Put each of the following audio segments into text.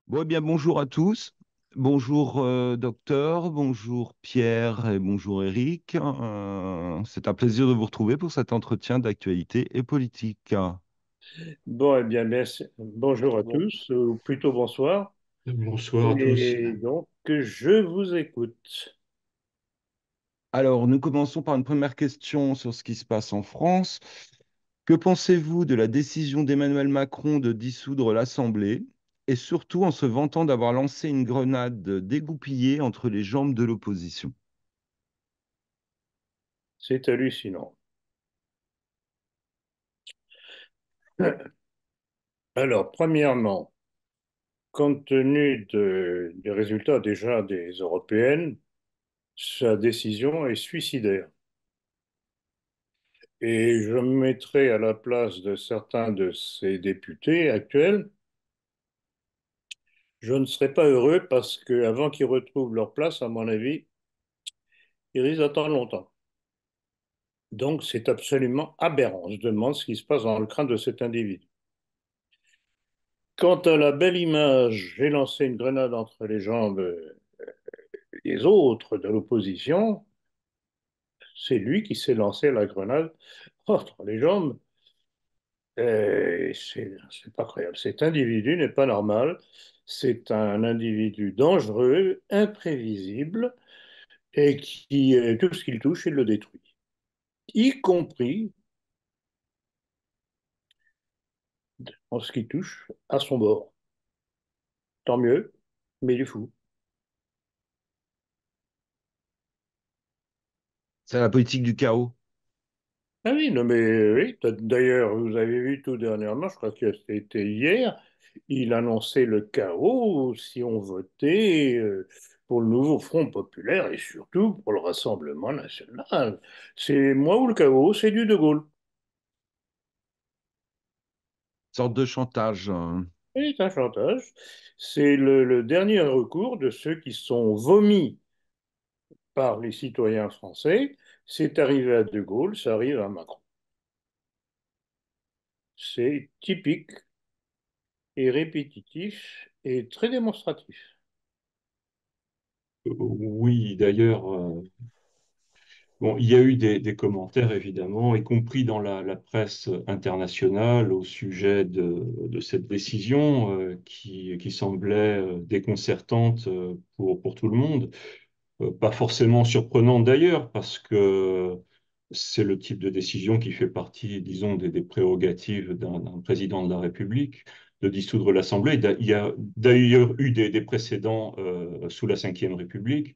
Bon, eh bien, bonjour à tous. Bonjour, docteur. Bonjour, Pierre. Et bonjour, Eric. C'est un plaisir de vous retrouver pour cet entretien d'actualité et politique. Bon, eh bien, merci. Bonjour à Bon. tous, ou plutôt bonsoir. Bonsoir à tous. Et donc, je vous écoute. Alors, nous commençons par une première question sur ce qui se passe en France. Que pensez-vous de la décision d'Emmanuel Macron de dissoudre l'Assemblée et surtout en se vantant d'avoir lancé une grenade dégoupillée entre les jambes de l'opposition? C'est hallucinant. Alors, premièrement, compte tenu des résultats déjà des européennes, sa décision est suicidaire. Et je me mettrai à la place de certains de ces députés actuels. Je ne serais pas heureux parce qu'avant qu'ils retrouvent leur place, à mon avis, ils risquent d'attendre longtemps. Donc, c'est absolument aberrant. On se demande ce qui se passe dans le crâne de cet individu. Quant à la belle image, j'ai lancé une grenade entre les jambes des autres de l'opposition. C'est lui qui s'est lancé la grenade entre les jambes. C'est pas créable. Cet individu n'est pas normal. C'est un individu dangereux, imprévisible et qui, tout ce qu'il touche, il le détruit. Y compris en ce qui touche à son bord. Tant mieux, mais du fou. C'est la politique du chaos. Ah oui, non mais oui, d'ailleurs, vous avez vu tout dernièrement, je crois que c'était hier, il annonçait le chaos si on votait pour le nouveau Front populaire et surtout pour le Rassemblement national. C'est moi ou le chaos, c'est du De Gaulle. Sorte de chantage. C'est un chantage. C'est le dernier recours de ceux qui sont vomis par les citoyens français. C'est arrivé à De Gaulle, ça arrive à Macron. C'est typique et répétitif et très démonstratif. Oui, d'ailleurs, bon, il y a eu des commentaires, évidemment, y compris dans la presse internationale au sujet de cette décision qui semblait déconcertante pour tout le monde. Pas forcément surprenante d'ailleurs, parce que c'est le type de décision qui fait partie, disons, des prérogatives d'un président de la République, de dissoudre l'Assemblée. Il y a d'ailleurs eu des précédents sous la Ve République.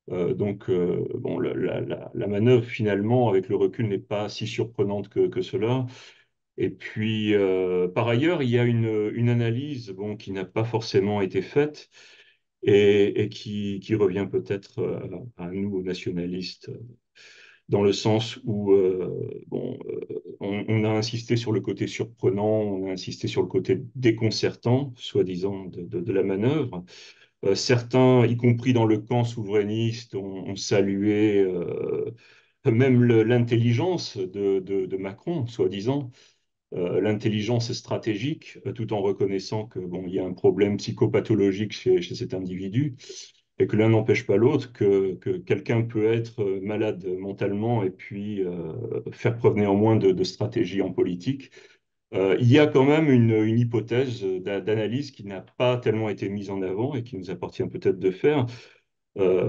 Bon, la manœuvre, finalement, avec le recul, n'est pas si surprenante que cela. Et puis, par ailleurs, il y a une analyse bon, qui n'a pas forcément été faite et qui revient peut-être à nous, aux nationalistes, dans le sens où bon, on a insisté sur le côté surprenant, on a insisté sur le côté déconcertant, soi-disant, de la manœuvre. Certains, y compris dans le camp souverainiste, ont salué même l'intelligence de Macron, soi-disant, l'intelligence stratégique, tout en reconnaissant que bon, il y a un problème psychopathologique chez cet individu et que l'un n'empêche pas l'autre, que quelqu'un peut être malade mentalement et puis faire preuve néanmoins de stratégie en politique. Il y a quand même une hypothèse d'analyse qui n'a pas tellement été mise en avant et qui nous appartient peut-être de faire.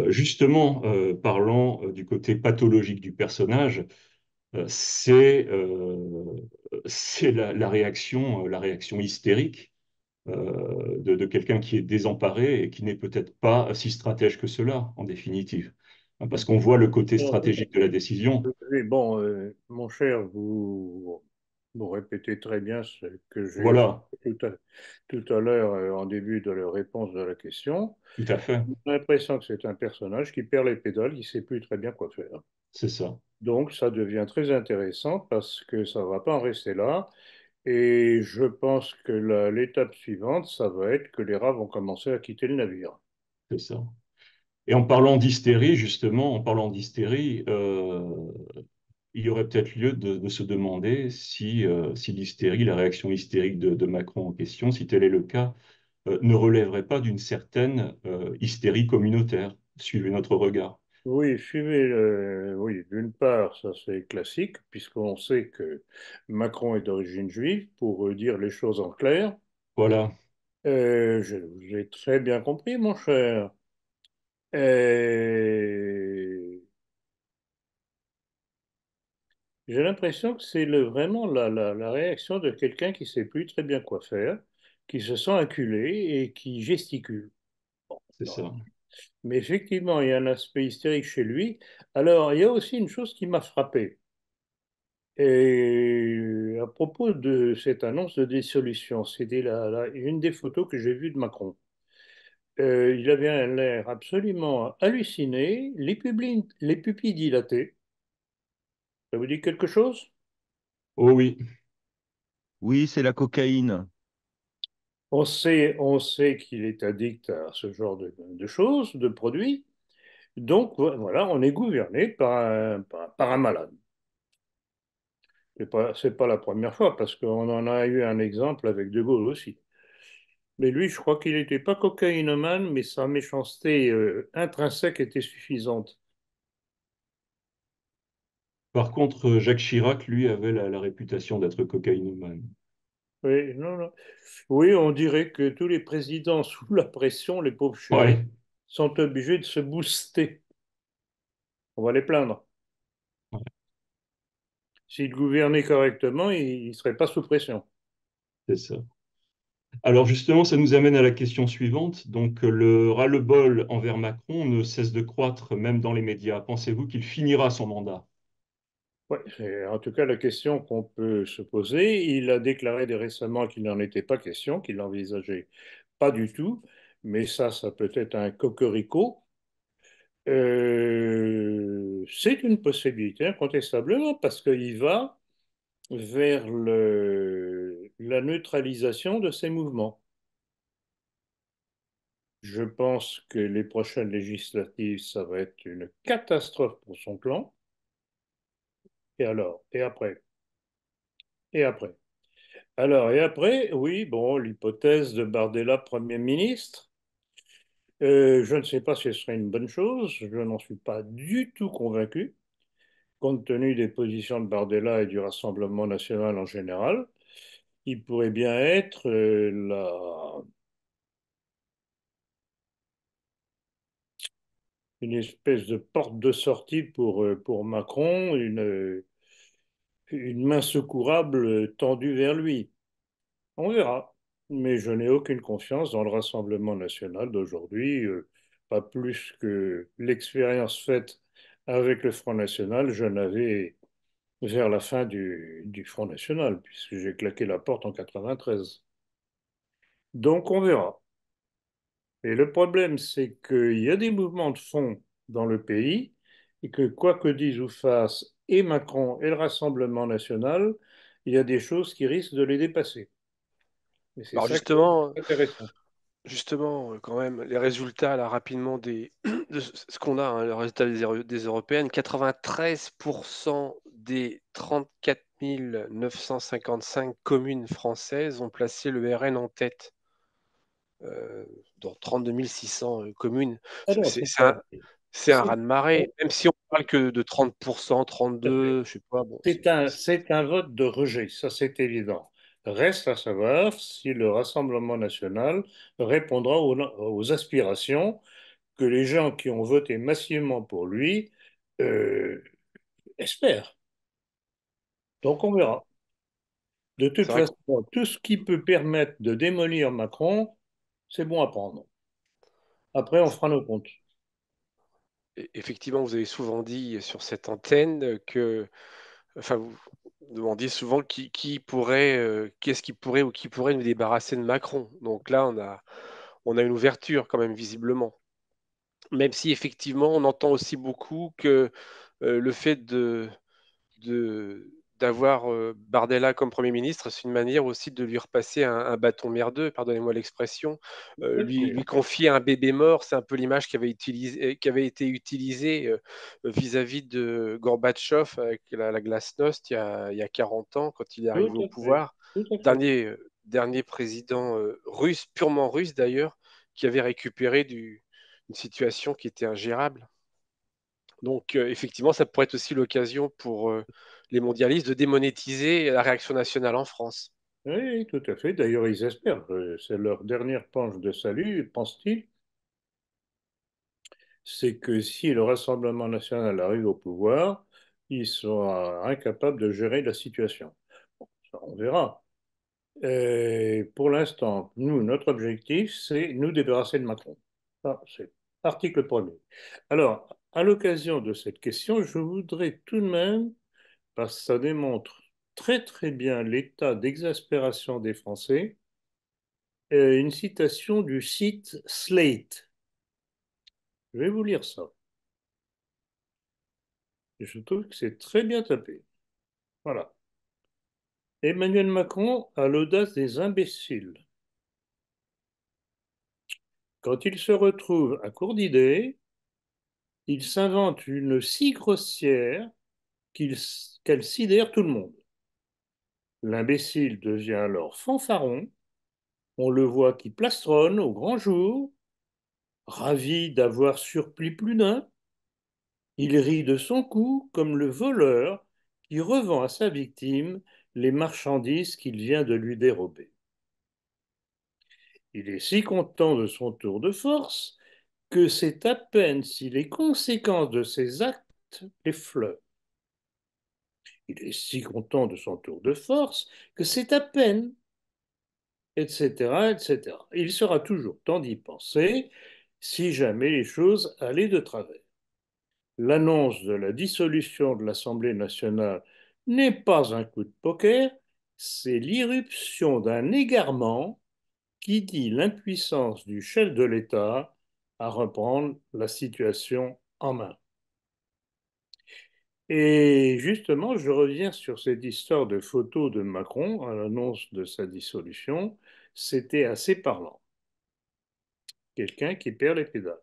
Justement, parlant du côté pathologique du personnage, euh, c'est euh, c'est la réaction hystérique de quelqu'un qui est désemparé et qui n'est peut-être pas si stratège que cela, en définitive. Hein, parce qu'on voit le côté Bon, stratégique de la décision. oui, bon, mon cher, vous répétez très bien ce que j'ai Voilà, expliqué tout à l'heure en début de la réponse de la question. tout à fait, J'ai l'impression que c'est un personnage qui perd les pédales, qui ne sait plus très bien quoi faire. c'est ça, Donc, ça devient très intéressant parce que ça ne va pas en rester là. Et je pense que l'étape suivante, ça va être que les rats vont commencer à quitter le navire. c'est ça. Et en parlant d'hystérie, justement, en parlant d'hystérie, il y aurait peut-être lieu de se demander si l'hystérie, la réaction hystérique de Macron en question, si tel est le cas, ne relèverait pas d'une certaine hystérie communautaire. Suivez notre regard. Oui, oui, d'une part, ça c'est classique, puisqu'on sait que Macron est d'origine juive, pour dire les choses en clair. Voilà, J'ai très bien compris, mon cher. Et j'ai l'impression que c'est vraiment la réaction de quelqu'un qui sait plus très bien quoi faire, qui se sent acculé et qui gesticule. c'est Non. ça. Mais effectivement, il y a un aspect hystérique chez lui. Alors, il y a aussi une chose qui m'a frappé. Et à propos de cette annonce de dissolution, c'était une des photos que j'ai vues de Macron. Il avait un l'air absolument halluciné, les pupilles dilatées. Ça vous dit quelque chose? Oh oui, Oui, c'est la cocaïne. On sait qu'il est addict à ce genre de choses, de produits. Donc voilà, on est gouverné par un malade. C'est pas la première fois, parce qu'on en a eu un exemple avec De Gaulle aussi. Mais lui, je crois qu'il n'était pas cocaïnomane, mais sa méchanceté intrinsèque était suffisante. par contre, Jacques Chirac, lui, avait la réputation d'être cocaïnomane. Oui, non, non. Oui, on dirait que tous les présidents, sous la pression, les pauvres chéris, Ouais, sont obligés de se booster. On va les plaindre. S'ils gouvernaient correctement, ils ne seraient pas sous pression. c'est ça. Alors justement, ça nous amène à la question suivante. Donc le ras-le-bol envers Macron ne cesse de croître même dans les médias. Pensez-vous qu'il finira son mandat? Ouais, c'est en tout cas la question qu'on peut se poser. Il a déclaré récemment qu'il n'en était pas question, qu'il l'envisageait pas du tout. Mais ça peut être un cocorico. C'est une possibilité, incontestablement, parce qu'il va vers la neutralisation de ces mouvements. Je pense que les prochaines législatives, ça va être une catastrophe pour son clan. Et alors? Et après? Et après? Alors, et après, oui, bon, l'hypothèse de Bardella Premier ministre, je ne sais pas si ce serait une bonne chose, je n'en suis pas du tout convaincu, compte tenu des positions de Bardella et du Rassemblement national en général. Il pourrait bien être une espèce de porte de sortie pour Macron, une main secourable tendue vers lui. On verra. Mais je n'ai aucune confiance dans le Rassemblement national d'aujourd'hui, pas plus que l'expérience faite avec le Front national, je n'avais vers la fin du Front national, puisque j'ai claqué la porte en 93. Donc on verra. Et le problème, c'est qu'il y a des mouvements de fond dans le pays et que quoi que disent ou fassent et Macron et le Rassemblement national, il y a des choses qui risquent de les dépasser. Et c'est Alors ça qui est justement, intéressant. quand même, les résultats là rapidement de ce qu'on a, hein, le résultat des européennes, 93% des 34 955 communes françaises ont placé le RN en tête. euh, dans 32 600 communes. Ah non, C'est un c'est raz-de-marée. Même si on parle que de 30%, pas- 32, je sais pas, bon, c'est un vote de rejet, ça c'est évident. Reste à savoir si le Rassemblement national répondra aux aspirations que les gens qui ont voté massivement pour lui euh, espèrent. Donc on verra. De toute c'est vrai façon, tout ce qui peut permettre de démolir Macron, c'est bon à prendre. Après, on fera nos comptes. effectivement, vous avez souvent dit sur cette antenne que, enfin, vous demandiez souvent qu'est-ce qui pourrait ou qui pourrait nous débarrasser de Macron. Donc là, on a une ouverture quand même visiblement. Même si effectivement, on entend aussi beaucoup que le fait de d'avoir Bardella comme Premier ministre, c'est une manière aussi de lui repasser un bâton merdeux, pardonnez-moi l'expression, lui confier un bébé mort, c'est un peu l'image qui avait été utilisée vis-à-vis de Gorbatchev avec la glasnost il y a 40 ans quand il est Tout arrivé au à fait. pouvoir. Tout à fait. Dernier, dernier président russe, purement russe d'ailleurs, qui avait récupéré une situation qui était ingérable. Donc, effectivement, ça pourrait être aussi l'occasion pour les mondialistes de démonétiser la réaction nationale en France. Oui, tout à fait. D'ailleurs, ils espèrent. C'est leur dernière planche de salut, pense-t-il. C'est que si le Rassemblement national arrive au pouvoir, il sera incapable de gérer la situation. Bon, ça, on verra. Pour l'instant, nous, notre objectif, c'est nous débarrasser de Macron. Ça, c'est article premier. Alors, à l'occasion de cette question, je voudrais tout de même, parce que ça démontre très très bien l'état d'exaspération des Français, une citation du site Slate. Je vais vous lire ça. Et je trouve que c'est très bien tapé. Voilà. Emmanuel Macron a l'audace des imbéciles. Quand il se retrouve à court d'idées, il s'invente une si grossière qu'elle sidère tout le monde. L'imbécile devient alors fanfaron, on le voit qui plastronne au grand jour, ravi d'avoir surpris plus d'un, il rit de son cou comme le voleur qui revend à sa victime les marchandises qu'il vient de lui dérober. Il est si content de son tour de force que c'est à peine si les conséquences de ses actes l'effleurent. Il est si content de son tour de force que c'est à peine, etc., etc. Il sera toujours temps d'y penser si jamais les choses allaient de travers. L'annonce de la dissolution de l'Assemblée nationale n'est pas un coup de poker, c'est l'irruption d'un égarement qui dit l'impuissance du chef de l'État à reprendre la situation en main. Et justement, je reviens sur cette histoire de photo de Macron à l'annonce de sa dissolution. C'était assez parlant. Quelqu'un qui perd les pédales.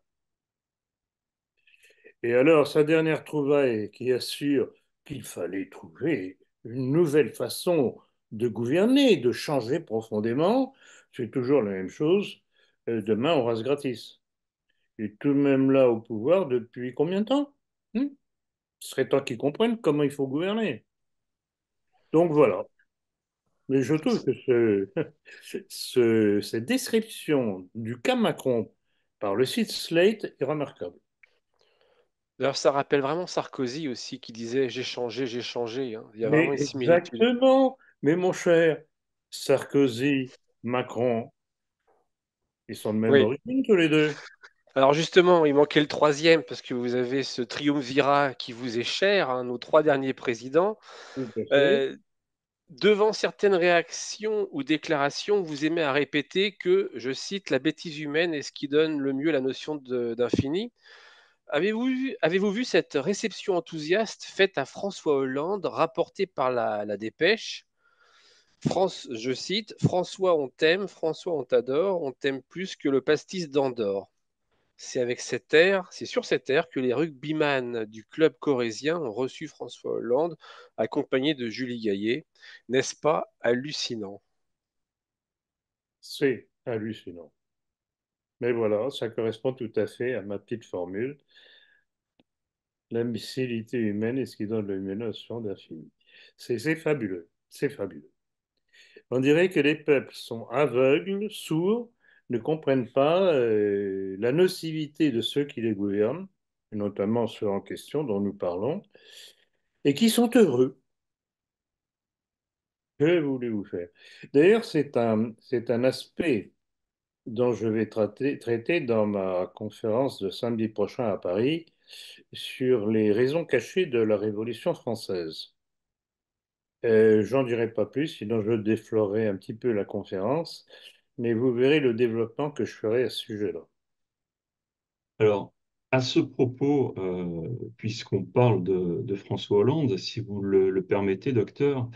Et alors, sa dernière trouvaille qui assure qu'il fallait trouver une nouvelle façon de gouverner, de changer profondément, c'est toujours la même chose. Demain, on rase gratis. Il est tout de même là au pouvoir depuis combien de temps? Ce serait temps qu'ils comprennent comment il faut gouverner. Donc voilà. Mais je trouve que cette description du cas Macron par le site Slate est remarquable. D'ailleurs, ça rappelle vraiment Sarkozy aussi qui disait j'ai changé, hein. Il y a Mais vraiment une similitude. exactement, mais mon cher, Sarkozy, Macron, ils sont de même Oui. origine tous les deux. Alors justement, il manquait le troisième parce que vous avez ce triumvirat qui vous est cher, hein, nos trois derniers présidents. Tout à fait. Euh, Devant certaines réactions ou déclarations, vous aimez à répéter que, je cite, la bêtise humaine est ce qui donne le mieux la notion d'infini. Avez-vous vu cette réception enthousiaste faite à François Hollande, rapportée par la Dépêche? France, je cite, François, on t'aime, François, on t'adore, on t'aime plus que le pastis d'Andorre. C'est sur cet air que les rugbyman du club corésien ont reçu François Hollande, accompagné de Julie Gaillet. N'est-ce pas hallucinant? C'est hallucinant. Mais voilà, ça correspond tout à fait à ma petite formule. L'imbécilité humaine est ce qui donne le notion d'infini. C'est fabuleux, c'est fabuleux. On dirait que les peuples sont aveugles, sourds, ne comprennent pas la nocivité de ceux qui les gouvernent, notamment ceux en question dont nous parlons, et qui sont heureux. Que voulez-vous faire? D'ailleurs, c'est un aspect dont je vais traiter dans ma conférence de samedi prochain à Paris sur les raisons cachées de la Révolution française. J'en dirai pas plus, sinon je déflorerai un petit peu la conférence, mais vous verrez le développement que je ferai à ce sujet-là. Alors, à ce propos, puisqu'on parle de François Hollande, si vous le permettez, docteur,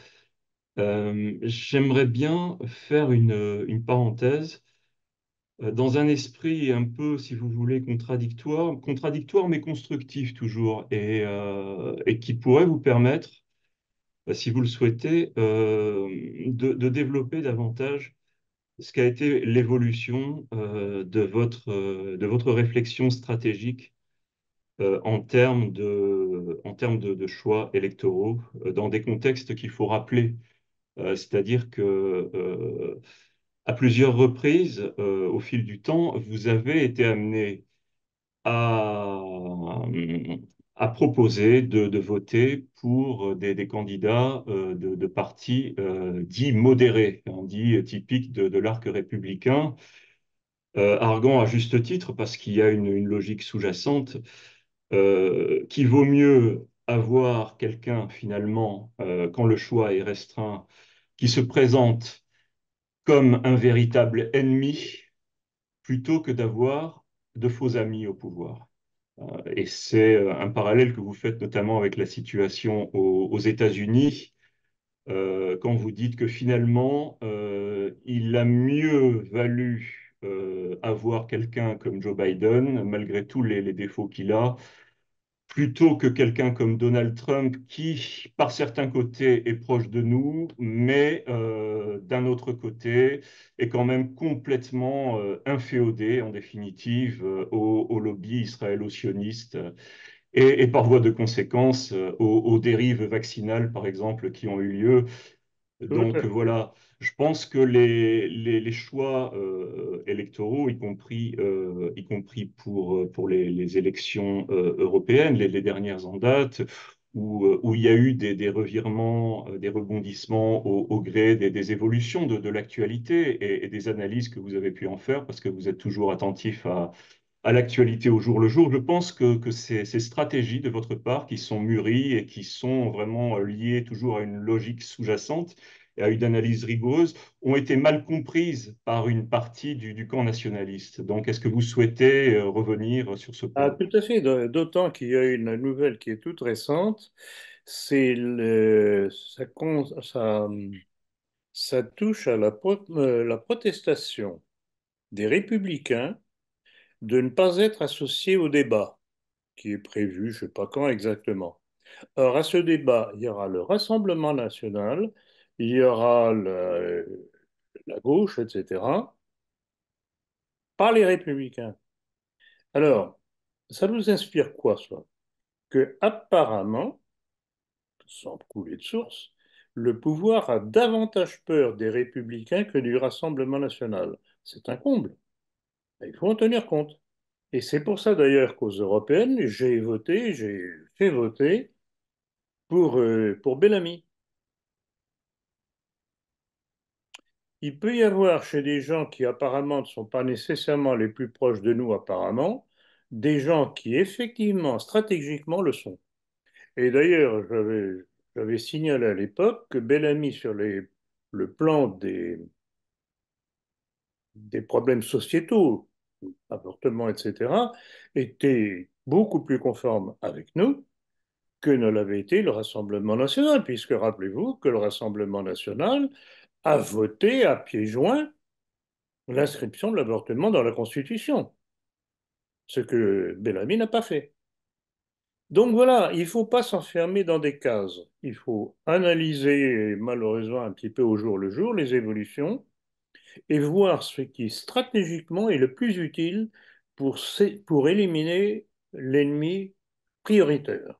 j'aimerais bien faire une parenthèse dans un esprit un peu, si vous voulez, contradictoire mais constructif toujours, et qui pourrait vous permettre, si vous le souhaitez, de développer davantage ce qu'a été l'évolution de votre réflexion stratégique en termes de choix électoraux dans des contextes qu'il faut rappeler. C'est-à-dire que à plusieurs reprises, au fil du temps, vous avez été amené à, à proposer de voter pour des candidats de partis dits modérés, hein, dits typiques de l'arc républicain, arguant à juste titre, parce qu'il y a une logique sous-jacente, qu'il vaut mieux avoir quelqu'un finalement, quand le choix est restreint, qui se présente comme un véritable ennemi plutôt que d'avoir de faux amis au pouvoir. Et c'est un parallèle que vous faites notamment avec la situation aux États-Unis, quand vous dites que finalement, il a mieux valu avoir quelqu'un comme Joe Biden, malgré tous les défauts qu'il a, plutôt que quelqu'un comme Donald Trump qui, par certains côtés, est proche de nous, mais d'un autre côté, est quand même complètement inféodé, en définitive, au lobby israélo-sioniste et par voie de conséquence aux dérives vaccinales, par exemple, qui ont eu lieu. Tout Donc à fait. voilà, je pense que les choix électoraux, y compris pour les élections européennes, les dernières en date, où il y a eu des revirements, des rebondissements au gré des évolutions de l'actualité et des analyses que vous avez pu en faire, parce que vous êtes toujours attentif à l'actualité au jour le jour. Je pense que ces stratégies de votre part qui sont mûries et qui sont vraiment liées toujours à une logique sous-jacente et à une analyse rigoureuse ont été mal comprises par une partie du camp nationaliste. Donc, est-ce que vous souhaitez revenir sur ce Ah, point? tout à fait, d'autant qu'il y a une nouvelle qui est toute récente, ça touche à la protestation des républicains de ne pas être associés au débat qui est prévu, je ne sais pas quand exactement. Or, à ce débat, il y aura le Rassemblement national, il y aura la gauche, etc., pas les républicains. Alors, ça nous inspire quoi, ça? Que apparemment, sans couler de source, le pouvoir a davantage peur des républicains que du Rassemblement national. C'est un comble. Il faut en tenir compte. Et c'est pour ça d'ailleurs qu'aux européennes, j'ai fait voter pour Bellamy. Il peut y avoir chez des gens qui apparemment ne sont pas nécessairement les plus proches de nous apparemment, des gens qui effectivement stratégiquement le sont. Et d'ailleurs, j'avais signalé à l'époque que Bellamy sur le plan des problèmes sociétaux, avortement, etc., était beaucoup plus conforme avec nous que ne l'avait été le Rassemblement national, puisque rappelez-vous que le Rassemblement national a voté à pieds joints l'inscription de l'avortement dans la Constitution, ce que Bellamy n'a pas fait. Donc voilà, il ne faut pas s'enfermer dans des cases. Il faut analyser, malheureusement un petit peu au jour le jour, les évolutions et voir ce qui stratégiquement est le plus utile pour éliminer l'ennemi prioritaire.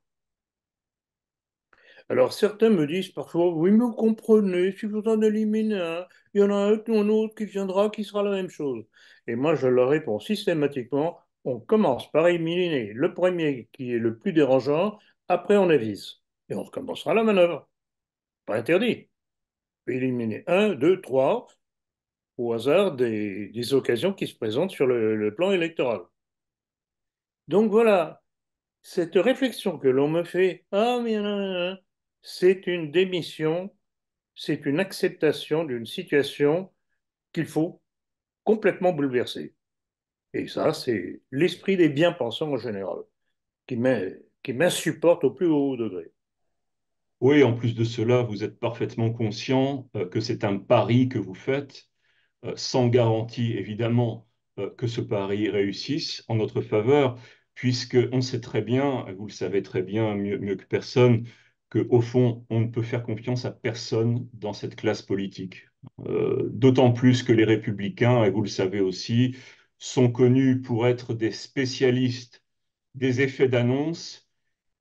Alors certains me disent parfois, oui, mais vous comprenez, si vous en éliminez un, il y en a un autre qui viendra qui sera la même chose. Et moi, je leur réponds systématiquement, on commence par éliminer le premier qui est le plus dérangeant, après on avise. Et on recommencera la manœuvre. Pas interdit. Éliminer un, deux, trois, au hasard des occasions qui se présentent sur le plan électoral. Donc voilà, cette réflexion que l'on me fait, ah mais c'est une démission, c'est une acceptation d'une situation qu'il faut complètement bouleverser. Et ça, c'est l'esprit des bien-pensants en général, qui m'insupporte au plus haut degré. Oui, en plus de cela, vous êtes parfaitement conscient que c'est un pari que vous faites, sans garantie évidemment que ce pari réussisse en notre faveur, puisque on sait très bien, vous le savez très bien, mieux que personne, que au fond, on ne peut faire confiance à personne dans cette classe politique. D'autant plus que les républicains, et vous le savez aussi, sont connus pour être des spécialistes des effets d'annonce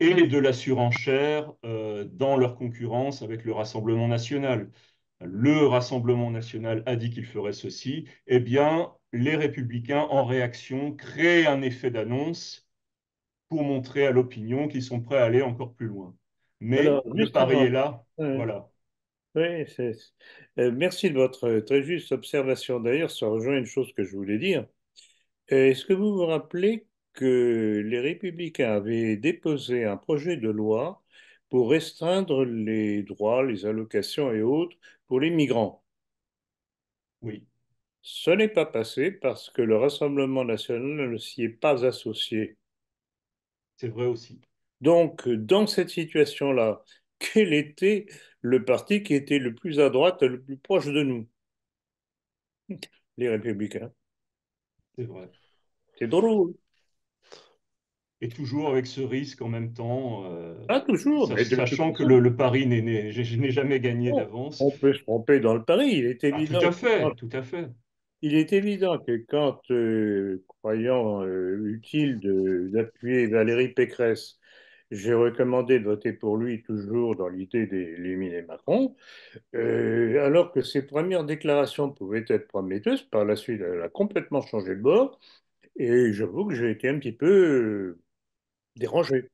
et de la surenchère dans leur concurrence avec le Rassemblement national. Le Rassemblement national a dit qu'il ferait ceci, eh bien, les républicains, en réaction, créent un effet d'annonce pour montrer à l'opinion qu'ils sont prêts à aller encore plus loin. Mais Alors, le pari est justement, là, euh, voilà. oui, merci de votre très juste observation. D'ailleurs, ça rejoint une chose que je voulais dire. Est-ce que vous vous rappelez que les Républicains avaient déposé un projet de loi pour restreindre les droits, les allocations et autres pour les migrants? Oui, Ce n'est pas passé parce que le Rassemblement national ne s'y est pas associé. c'est vrai aussi. Donc, dans cette situation-là, quel était le parti qui était le plus à droite, le plus proche de nous? Les Républicains. C'est vrai. C'est drôle. Et toujours avec ce risque en même temps, Pas toujours, mais de toute sachant que façon, le pari je n'ai jamais gagné bon, d'avance. on peut se tromper dans le pari. Ah, tout à fait, tout à fait. Il est évident que quand, croyant utile d'appuyer Valérie Pécresse, j'ai recommandé de voter pour lui toujours dans l'idée d'éliminer Macron, alors que ses premières déclarations pouvaient être prometteuses, par la suite, elle a complètement changé de bord, et j'avoue que j'ai été un petit peu dérangé.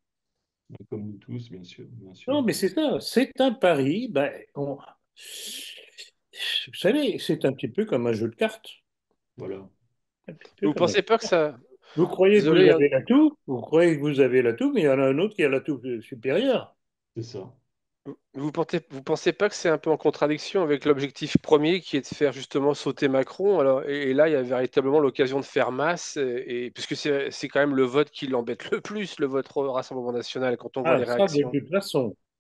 Comme nous tous, bien sûr, bien sûr. Non, mais c'est ça, c'est un pari. Vous savez, c'est un petit peu comme un jeu de cartes. Voilà. Un petit peu Vous comme un- pensez pas que ça... Vous croyez que vous Désolé, hein. avez l'atout, vous croyez que vous avez l'atout, mais il y en a un autre qui a l'atout supérieur. C'est ça. Vous pensez pas que c'est un peu en contradiction avec l'objectif premier qui est de faire justement sauter Macron? Alors, et là, il y a véritablement l'occasion de faire masse, puisque c'est quand même le vote qui l'embête le plus, le vote au Rassemblement national, quand on voit Ah, les réactions.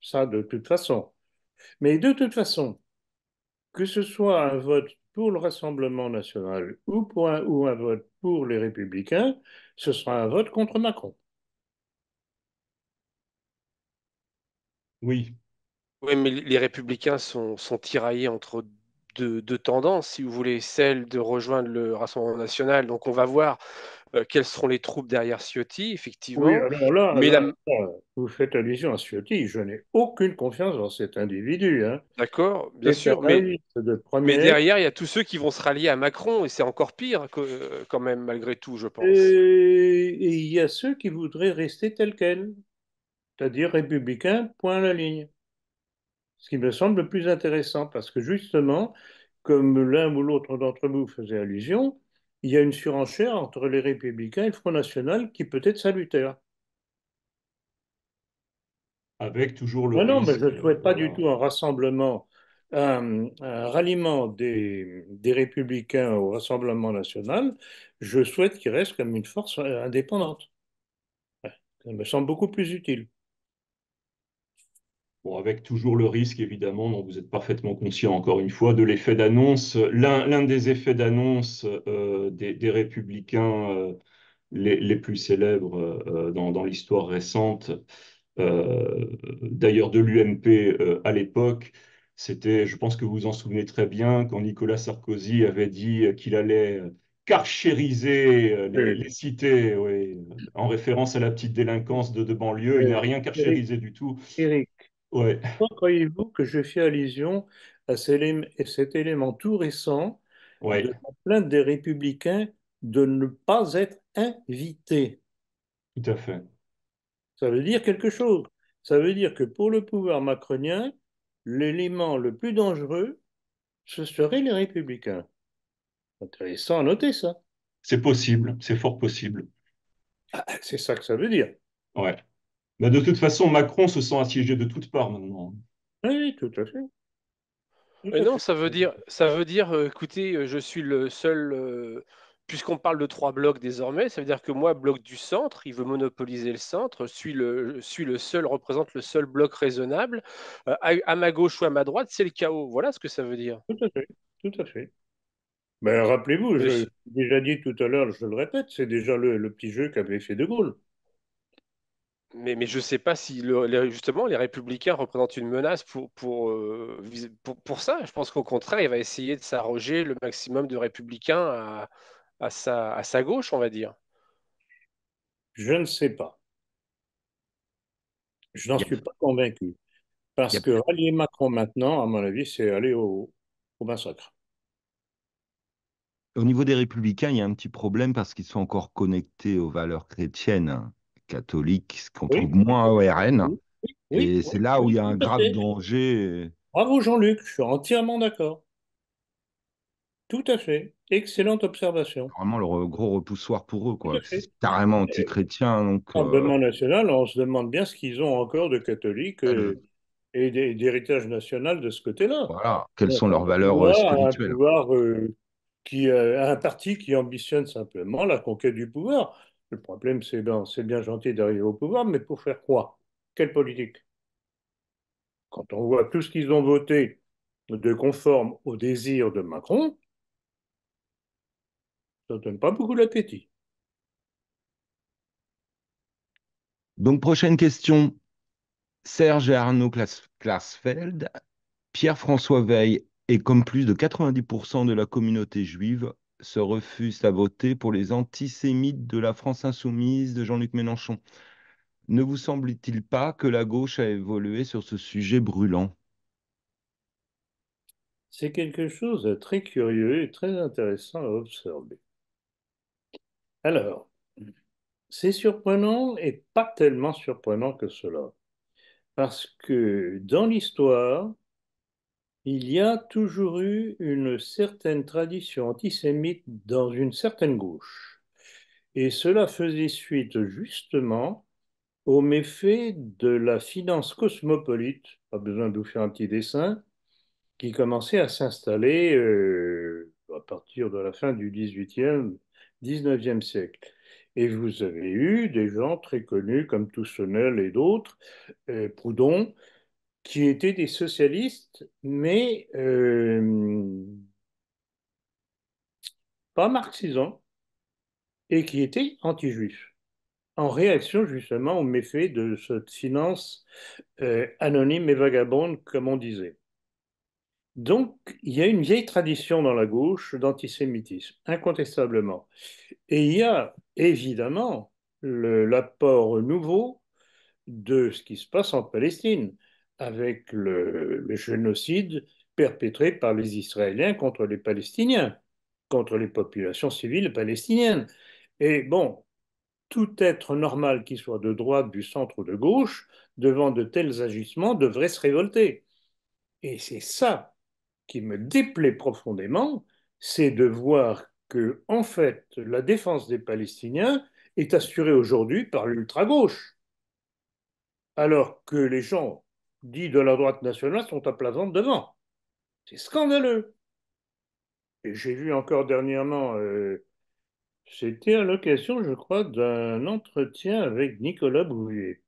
ça de toute façon. Mais de toute façon, que ce soit un vote pour le Rassemblement national ou un vote pour les Républicains, ce sera un vote contre Macron. Oui, Oui, mais les républicains sont tiraillés entre deux tendances, si vous voulez, celle de rejoindre le Rassemblement national. Donc, on va voir quelles seront les troupes derrière Ciotti, Oui, effectivement. alors là, Mais là, vous faites allusion à Ciotti. Je n'ai aucune confiance dans cet individu, hein. d'accord, bien C'est un sûr, naïf de mais première. derrière, il y a tous ceux qui vont se rallier à Macron, et c'est encore pire quand même, malgré tout, je pense. Et il y a ceux qui voudraient rester tels quels, c'est-à-dire républicains, point à la ligne. Ce qui me semble le plus intéressant, parce que justement, comme l'un ou l'autre d'entre vous faisait allusion, il y a une surenchère entre les républicains et le Front National qui peut être salutaire. avec toujours le Non, non, mais je risque, ne souhaite pas du voilà. tout un rassemblement, un ralliement des républicains au Rassemblement national. Je souhaite qu'il reste comme une force indépendante. Ça me semble beaucoup plus utile. Bon, avec toujours le risque, évidemment, dont vous êtes parfaitement conscient, encore une fois, de l'effet d'annonce. L'un des effets d'annonce des républicains les plus célèbres dans l'histoire récente, d'ailleurs de l'UMP à l'époque, c'était, je pense que vous vous en souvenez très bien, quand Nicolas Sarkozy avait dit qu'il allait carchériser Oui, les cités, oui, en référence à la petite délinquance de banlieue. Il n'a oui. rien Eric, carchérisé du tout. Eric, Ouais, pourquoi croyez-vous que je fais allusion à cet élément tout récent de ouais, la plainte des républicains de ne pas être invités? tout à fait. Ça veut dire quelque chose. Ça veut dire que pour le pouvoir macronien, l'élément le plus dangereux, ce seraient les républicains. Intéressant à noter ça. C'est possible, c'est fort possible. C'est ça que ça veut dire. Ouais. Mais de toute façon, Macron se sent assiégé de toutes parts maintenant. Oui, tout à fait. Tout Mais à non, fait. ça veut dire, écoutez, je suis le seul, puisqu'on parle de trois blocs désormais, ça veut dire que moi, bloc du centre, il veut monopoliser le centre, je suis le seul, représente le seul bloc raisonnable. À ma gauche ou à ma droite, c'est le chaos. Voilà ce que ça veut dire. Tout à fait. Tout à fait. Ben, rappelez-vous, je Et l'ai déjà dit tout à l'heure, je le répète, c'est déjà le petit jeu qu'avait fait De Gaulle. Mais je ne sais pas si justement les républicains représentent une menace pour ça. Je pense qu'au contraire, il va essayer de s'arroger le maximum de républicains à sa gauche, on va dire. Je ne sais pas. Je n'en Il y suis a, pas convaincu. il y Parce a que rallier Macron maintenant, à mon avis, c'est aller au massacre. Au niveau des républicains, il y a un petit problème parce qu'ils sont encore connectés aux valeurs chrétiennes catholiques, ce qu'on trouve Oui, moins au RN. oui, oui, Et c'est oui, là où il y oui, a un tout à grave fait. danger. Bravo Jean-Luc, je suis entièrement d'accord. Tout à fait. Excellente observation. Vraiment le gros repoussoir pour eux, Tout quoi. à C'est fait. carrément anti-chrétien. Donc, Rassemblement national, on se demande bien ce qu'ils ont encore de catholiques elles- et d'héritage national de ce côté-là. voilà, quelles Donc, sont leurs valeurs un spirituelles. pouvoir un parti qui ambitionne simplement la conquête du pouvoir. Le problème, c'est bien gentil d'arriver au pouvoir, mais pour faire quoi? Quelle politique? Quand on voit tout ce qu'ils ont voté de conforme au désir de Macron, ça ne donne pas beaucoup d'appétit. Donc, prochaine question. Serge et Arnaud Klarsfeld, Pierre-François Veil et comme plus de 90% de la communauté juive se refusent à voter pour les antisémites de la France insoumise de Jean-Luc Mélenchon. Ne vous semble-t-il pas que la gauche a évolué sur ce sujet brûlant? C'est quelque chose de très curieux et très intéressant à observer. Alors, c'est surprenant et pas tellement surprenant que cela, parce que dans l'histoire, il y a toujours eu une certaine tradition antisémite dans une certaine gauche. Et cela faisait suite justement aux méfaits de la finance cosmopolite, pas besoin de vous faire un petit dessin, qui commençait à s'installer à partir de la fin du 19e siècle. Et vous avez eu des gens très connus comme Toussonnel et d'autres, Proudhon, qui étaient des socialistes, mais pas marxisants, et qui étaient anti-juifs, en réaction justement aux méfaits de cette finance anonyme et vagabonde, comme on disait. Donc, il y a une vieille tradition dans la gauche d'antisémitisme, incontestablement. Et il y a évidemment l'apport nouveau de ce qui se passe en Palestine, avec le génocide perpétré par les Israéliens contre les Palestiniens, contre les populations civiles palestiniennes. Et bon, tout être normal, qui soit de droite, du centre ou de gauche, devant de tels agissements, devrait se révolter. Et c'est ça qui me déplaît profondément, c'est de voir que, en fait, la défense des Palestiniens est assurée aujourd'hui par l'ultra-gauche, alors que les gens dits de la droite nationale sont à plat ventre devant. C'est scandaleux. Et j'ai vu encore dernièrement, c'était à l'occasion, je crois, d'un entretien avec Nicolas Bouvier,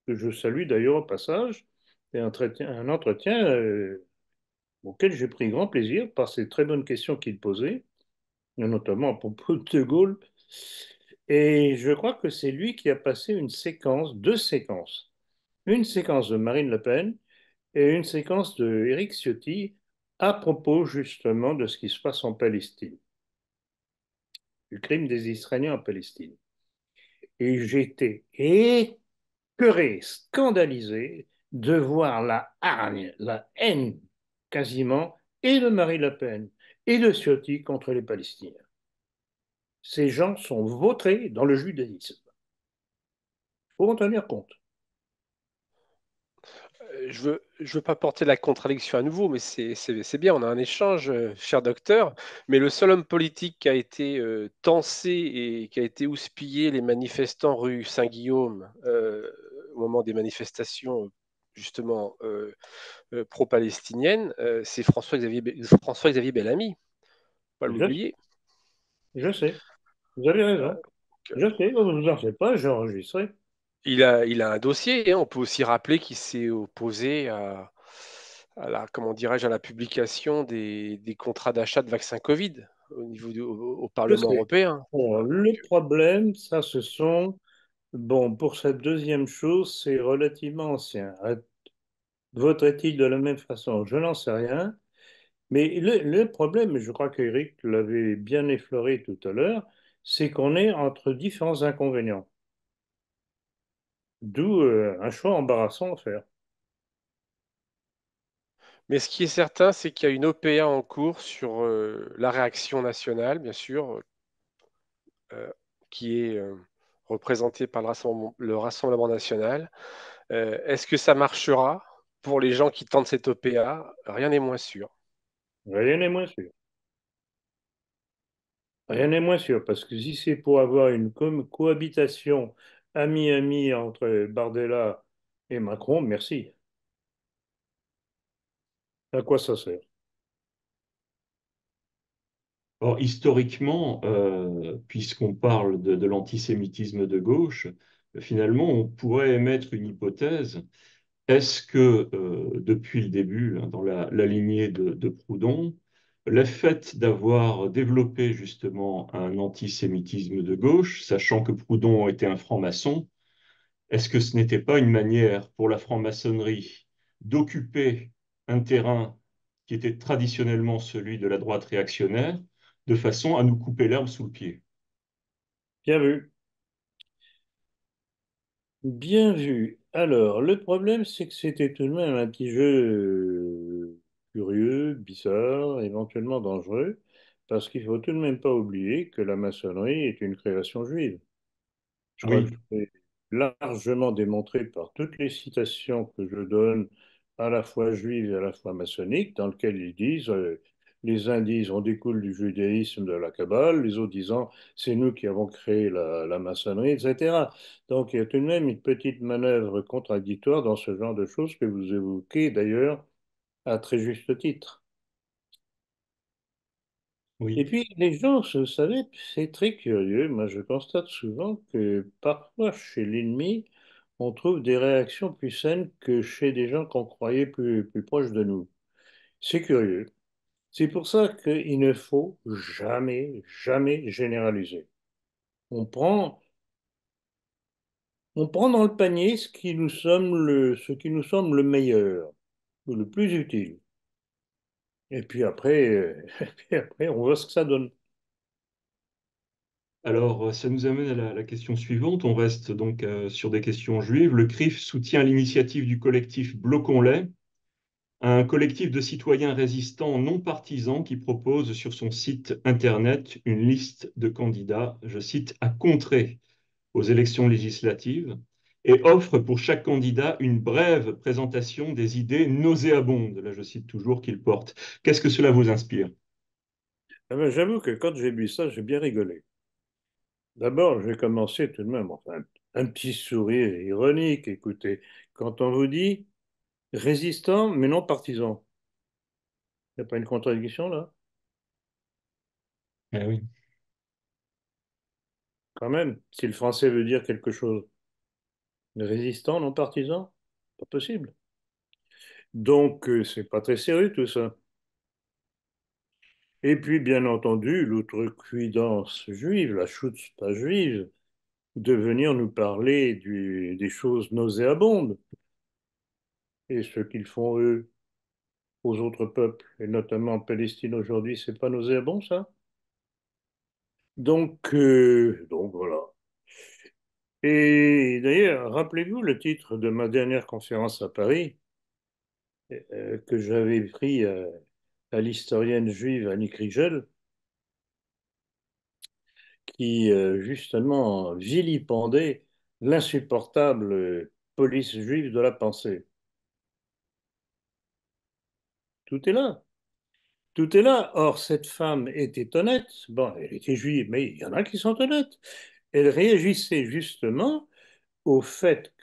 que je salue d'ailleurs au passage, et un entretien auquel j'ai pris grand plaisir par ces très bonnes questions qu'il posait, notamment à propos de De Gaulle. Et je crois que c'est lui qui a passé une séquence, deux séquences. Une séquence de Marine Le Pen et une séquence de Éric Ciotti à propos justement de ce qui se passe en Palestine, du crime des Israéliens en Palestine. Et j'étais écœuré, scandalisé de voir la hargne, la haine quasiment, et de Marine Le Pen et de Ciotti contre les Palestiniens. Ces gens sont vautrés dans le judaïsme. Il faut en tenir compte. Je veux pas porter la contradiction à nouveau, mais c'est bien, on a un échange, cher docteur. Mais le seul homme politique qui a été tensé et qui a été houspillé les manifestants rue Saint-Guillaume au moment des manifestations justement pro-palestiniennes, c'est François-Xavier Bellamy, pas Je, l'oublier. je sais, vous avez Euh, raison. Je sais, vous ne vous en faites pas, j'ai enregistré. il a un dossier, hein. On peut aussi rappeler qu'il s'est opposé à la, comment dirais-je, à la publication des contrats d'achat de vaccins Covid au niveau au Je Parlement sais. européen. Bon, Donc, le problème, ça, ce sont Bon, pour cette deuxième chose, c'est relativement ancien. Voterait-il de la même façon? Je n'en sais rien. Mais le problème, je crois qu'Éric l'avait bien effleuré tout à l'heure, c'est qu'on est entre différents inconvénients. D'où un choix embarrassant à faire. Mais ce qui est certain, c'est qu'il y a une OPA en cours sur la réaction nationale, bien sûr, euh, qui est représentée par le Rassemblement national. Est-ce que ça marchera pour les gens qui tentent cette OPA? Rien n'est moins sûr. Rien n'est moins sûr. Rien n'est moins sûr, parce que si c'est pour avoir une cohabitation ami-ami entre Bardella et Macron, merci. À quoi ça sert? Or, historiquement, puisqu'on parle de l'antisémitisme de gauche, finalement, on pourrait émettre une hypothèse. Est-ce que, depuis le début, hein, dans la lignée de Proudhon, le fait d'avoir développé justement un antisémitisme de gauche, sachant que Proudhon était un franc-maçon, est-ce que ce n'était pas une manière pour la franc-maçonnerie d'occuper un terrain qui était traditionnellement celui de la droite réactionnaire, de façon à nous couper l'herbe sous le pied? Bien vu. Bien vu. Alors, le problème, c'est que c'était tout de même un petit jeu curieux, bizarre, éventuellement dangereux, parce qu'il faut tout de même pas oublier que la maçonnerie est une création juive. Je crois que Oui. c'est largement démontré par toutes les citations que je donne, à la fois juives et à la fois maçonniques, dans lesquelles ils disent, les uns disent on découle du judaïsme de la Kabbale, les autres disant c'est nous qui avons créé la maçonnerie, etc. Donc il y a tout de même une petite manœuvre contradictoire dans ce genre de choses que vous évoquez d'ailleurs à très juste titre. Et Oui. puis, les gens, vous savez, c'est très curieux. Moi, je constate souvent que parfois, chez l'ennemi, on trouve des réactions plus saines que chez des gens qu'on croyait plus proches de nous. C'est curieux. C'est pour ça qu'il ne faut jamais, jamais généraliser. On prend, on prend dans le panier ce qui nous semble le meilleur ou le plus utile. Et puis après, et puis après, on voit ce que ça donne. Alors, ça nous amène à la question suivante. On reste donc sur des questions juives. Le CRIF soutient l'initiative du collectif Bloquons-les, un collectif de citoyens résistants non partisans qui propose sur son site internet une liste de candidats, je cite, à contrer aux élections législatives et offre pour chaque candidat une brève présentation des idées nauséabondes, là je cite toujours, qu'il porte. Qu'est-ce que cela vous inspire? Ah ben, j'avoue que quand j'ai vu ça, j'ai bien rigolé. D'abord, j'ai commencé tout de même, enfin, un petit sourire ironique. Écoutez, quand on vous dit résistant mais non partisan, il n'y a pas une contradiction là? Eh oui. Quand même, si le français veut dire quelque chose. Résistant, non partisan? Pas possible. Donc, c'est pas très sérieux tout ça. Et puis, bien entendu, l'outrecuidance juive, la chutzpah juive, de venir nous parler des choses nauséabondes et ce qu'ils font eux aux autres peuples, et notamment en Palestine aujourd'hui, c'est pas nauséabond ça? Donc voilà. Et d'ailleurs, rappelez-vous le titre de ma dernière conférence à Paris, que j'avais pris à l'historienne juive Annie Krigel, qui justement vilipendait l'insupportable police juive de la pensée. Tout est là. Tout est là. Or, cette femme était honnête. Bon, elle était juive, mais il y en a qui sont honnêtes. Elle réagissait justement au fait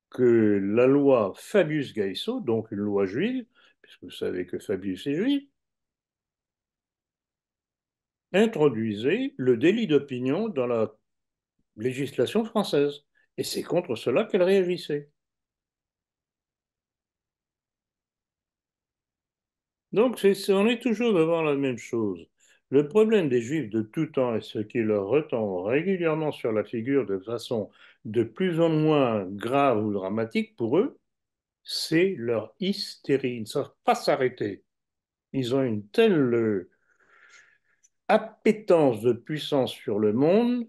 que la loi Fabius-Gaïso, donc une loi juive, puisque vous savez que Fabius est juif, introduisait le délit d'opinion dans la législation française. Et c'est contre cela qu'elle réagissait. Donc on est toujours devant la même chose. Le problème des Juifs de tout temps et ce qui leur retombe régulièrement sur la figure de façon de plus en moins grave ou dramatique pour eux, c'est leur hystérie. Ils ne savent pas s'arrêter. Ils ont une telle appétence de puissance sur le monde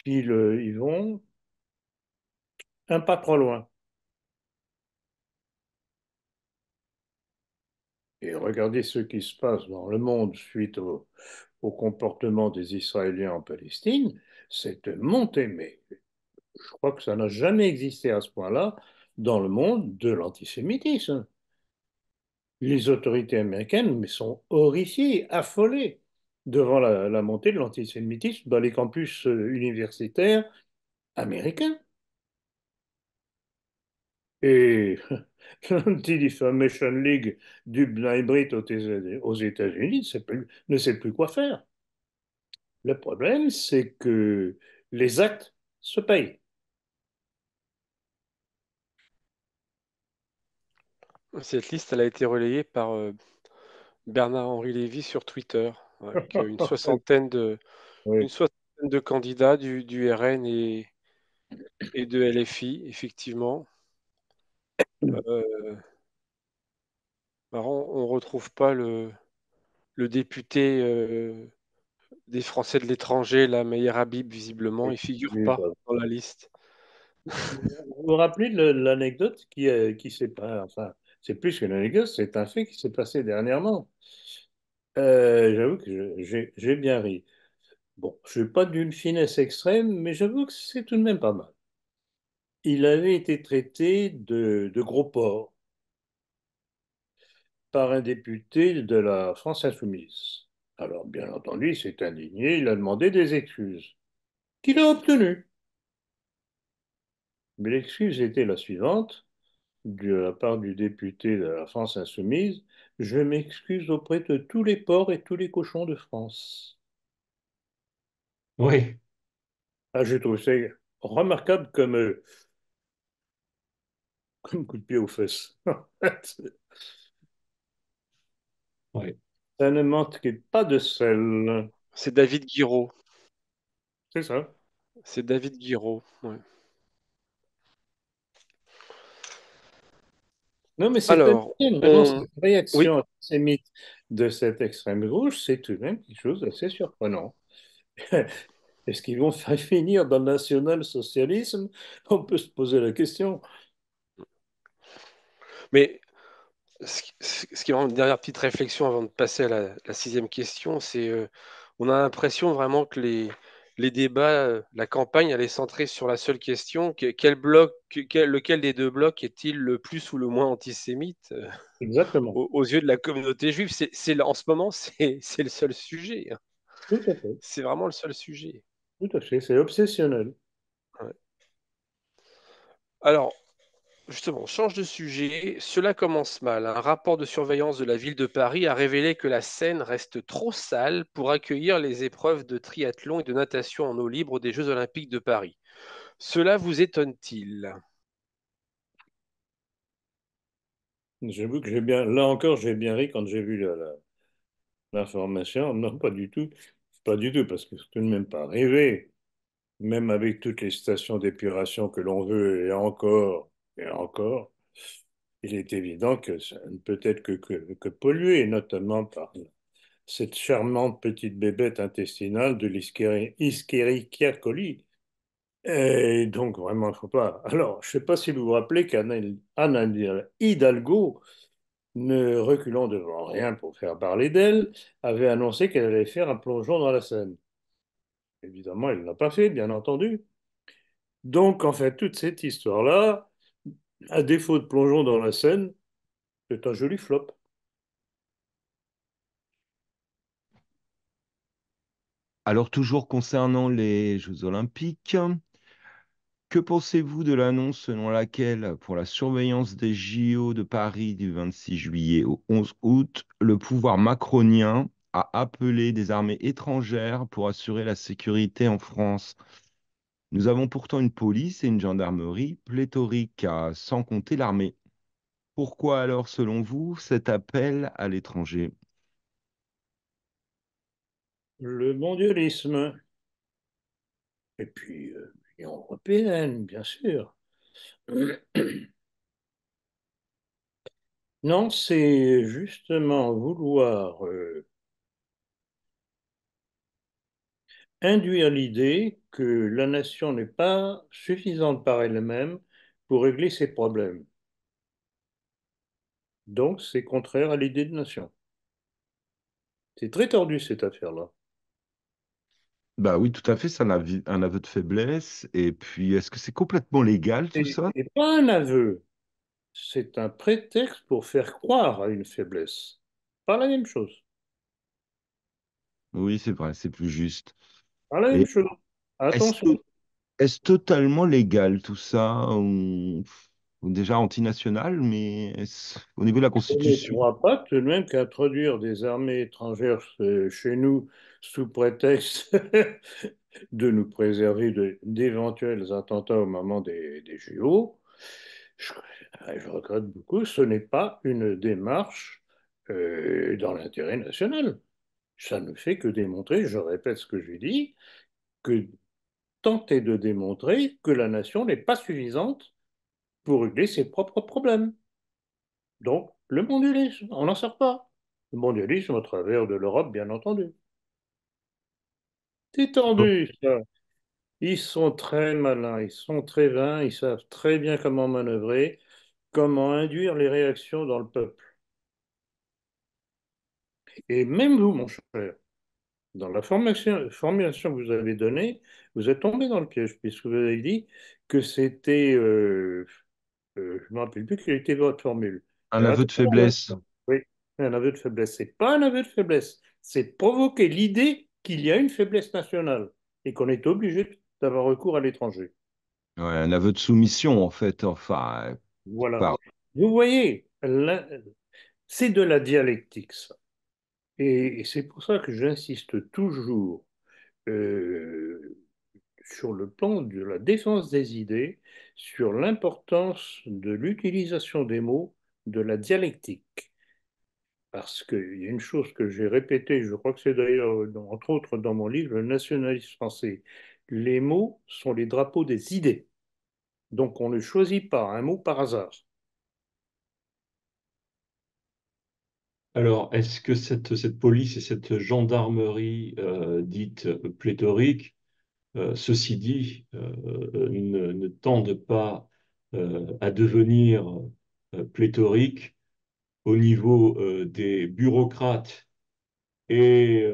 qu'ils vont un pas trop loin. Et regardez ce qui se passe dans le monde suite au comportement des Israéliens en Palestine, c'est de montée, mais je crois que ça n'a jamais existé à ce point-là dans le monde de l'antisémitisme. Les autorités américaines mais sont horrifiées, affolées devant la montée de l'antisémitisme dans les campus universitaires américains. Et l'Anti-Defamation League du B'nai B'rith aux États-Unis ne sait plus quoi faire. Le problème, c'est que les actes se payent. Cette liste, elle a été relayée par Bernard-Henri Lévy sur Twitter, avec une Oui. soixantaine de candidats du RN et de LFI, effectivement. Euh, on ne retrouve pas le député des Français de l'étranger, la Meyer Habib, visiblement, il figure pas dans la liste. Vous vous rappelez de l'anecdote qui s'est pas, enfin, c'est plus qu'une anecdote, c'est un fait qui s'est passé dernièrement. J'avoue que j'ai bien ri. Bon, je suis pas d'une finesse extrême, mais j'avoue que c'est tout de même pas mal. Il avait été traité de gros porc par un député de la France Insoumise. Alors, bien entendu, il s'est indigné, il a demandé des excuses, qu'il a obtenues. Mais l'excuse était la suivante, de la part du député de la France Insoumise: je m'excuse auprès de tous les porcs et tous les cochons de France. Oui, Ah, je trouve ça remarquable comme coup de pied aux fesses. oui. Ça ne manquait pas de sel. C'est David Guiraud. C'est ça. C'est David Guiraud. Ouais. Non, mais c'est Alors, amusant, vraiment, cette oui, réaction antisémite de cette extrême gauche, c'est tout de même quelque chose d'assez surprenant. Est-ce qu'ils vont faire finir dans le national-socialisme? On peut se poser la question. mais ce qui est vraiment une dernière petite réflexion avant de passer à la sixième question, c'est on a l'impression vraiment que les débats, la campagne, elle est centrée sur la seule question, quel bloc, lequel des deux blocs est-il le plus ou le moins antisémite Exactement. aux yeux de la communauté juive? En ce moment, c'est le seul sujet, hein. Tout à fait. C'est vraiment le seul sujet. Tout à fait. C'est obsessionnel. Ouais. Alors, justement, on change de sujet. Cela commence mal. Un rapport de surveillance de la ville de Paris a révélé que la Seine reste trop sale pour accueillir les épreuves de triathlon et de natation en eau libre des Jeux Olympiques de Paris. Cela vous étonne-t-il? J'avoue que là encore, j'ai bien ri quand j'ai vu l'information. Non, pas du tout. Pas du tout, parce que c'est tout de même pas arrivé. Même avec toutes les stations d'épuration que l'on veut, et encore, il est évident que ça ne peut être que pollué, notamment par cette charmante petite bébête intestinale de l'Escherichia coli. Et donc, vraiment, il ne faut pas. Alors, je ne sais pas si vous vous rappelez qu'Anne Hidalgo, ne reculant devant rien pour faire parler d'elle, avait annoncé qu'elle allait faire un plongeon dans la Seine. Évidemment, elle ne l'a pas fait, bien entendu. Donc, en fait, toute cette histoire-là, à défaut de plongeon dans la Seine, c'est un joli flop. Alors, toujours concernant les Jeux Olympiques, que pensez-vous de l'annonce selon laquelle, pour la surveillance des JO de Paris du 26 juillet au 11 août, le pouvoir macronien a appelé des armées étrangères pour assurer la sécurité en France? Nous avons pourtant une police et une gendarmerie pléthoriques, sans compter l'armée. Pourquoi alors, selon vous, cet appel à l'étranger? Le mondialisme. Et puis, l'Union européenne, bien sûr. Non, c'est justement vouloir induire l'idée que la nation n'est pas suffisante par elle-même pour régler ses problèmes. Donc, c'est contraire à l'idée de nation. C'est très tordu, cette affaire-là. Bah oui, tout à fait, c'est un aveu de faiblesse. Et puis, est-ce que c'est complètement légal tout ça? Et pas un aveu, c'est un prétexte pour faire croire à une faiblesse. Pas la même chose. Oui, c'est vrai, c'est plus juste. Pas la même Et chose. est-ce Attention. to- est-ce totalement légal tout ça? Ou déjà antinational, mais au niveau de la On ne Constitution? croit pas tout de même qu'introduire des armées étrangères chez nous sous prétexte de nous préserver d'éventuels attentats au moment des JO, je, je regrette beaucoup, ce n'est pas une démarche dans l'intérêt national. Ça ne fait que démontrer, je répète ce que j'ai dit, que tenter de démontrer que la nation n'est pas suffisante pour régler ses propres problèmes. Donc, le mondialisme, on n'en sort pas. Le mondialisme au travers de l'Europe, bien entendu. C'est Bon. tendu, ça. Ils sont très malins, ils sont très vains, ils savent très bien comment manœuvrer, comment induire les réactions dans le peuple. Et même vous, mon cher, dans la formulation que vous avez donnée, vous êtes tombé dans le piège, puisque vous avez dit que c'était, je ne me rappelle plus quelle était votre formule. Un Mais aveu de attention, faiblesse. oui, un aveu de faiblesse. C'est pas un aveu de faiblesse, c'est provoquer l'idée qu'il y a une faiblesse nationale et qu'on est obligé d'avoir recours à l'étranger. Ouais, un aveu de soumission, en fait. Enfin, Voilà. par... Vous voyez, c'est de la dialectique, ça. Et c'est pour ça que j'insiste toujours euh, sur le plan de la défense des idées, sur l'importance de l'utilisation des mots, de la dialectique. Parce qu'il y a une chose que j'ai répétée, je crois que c'est d'ailleurs, entre autres, dans mon livre, Le nationalisme français. Les mots sont les drapeaux des idées. Donc on ne choisit pas un mot par hasard. Alors, est-ce que cette police et cette gendarmerie dite pléthorique, ceci dit, ne tendent pas à devenir pléthoriques au niveau des bureaucrates et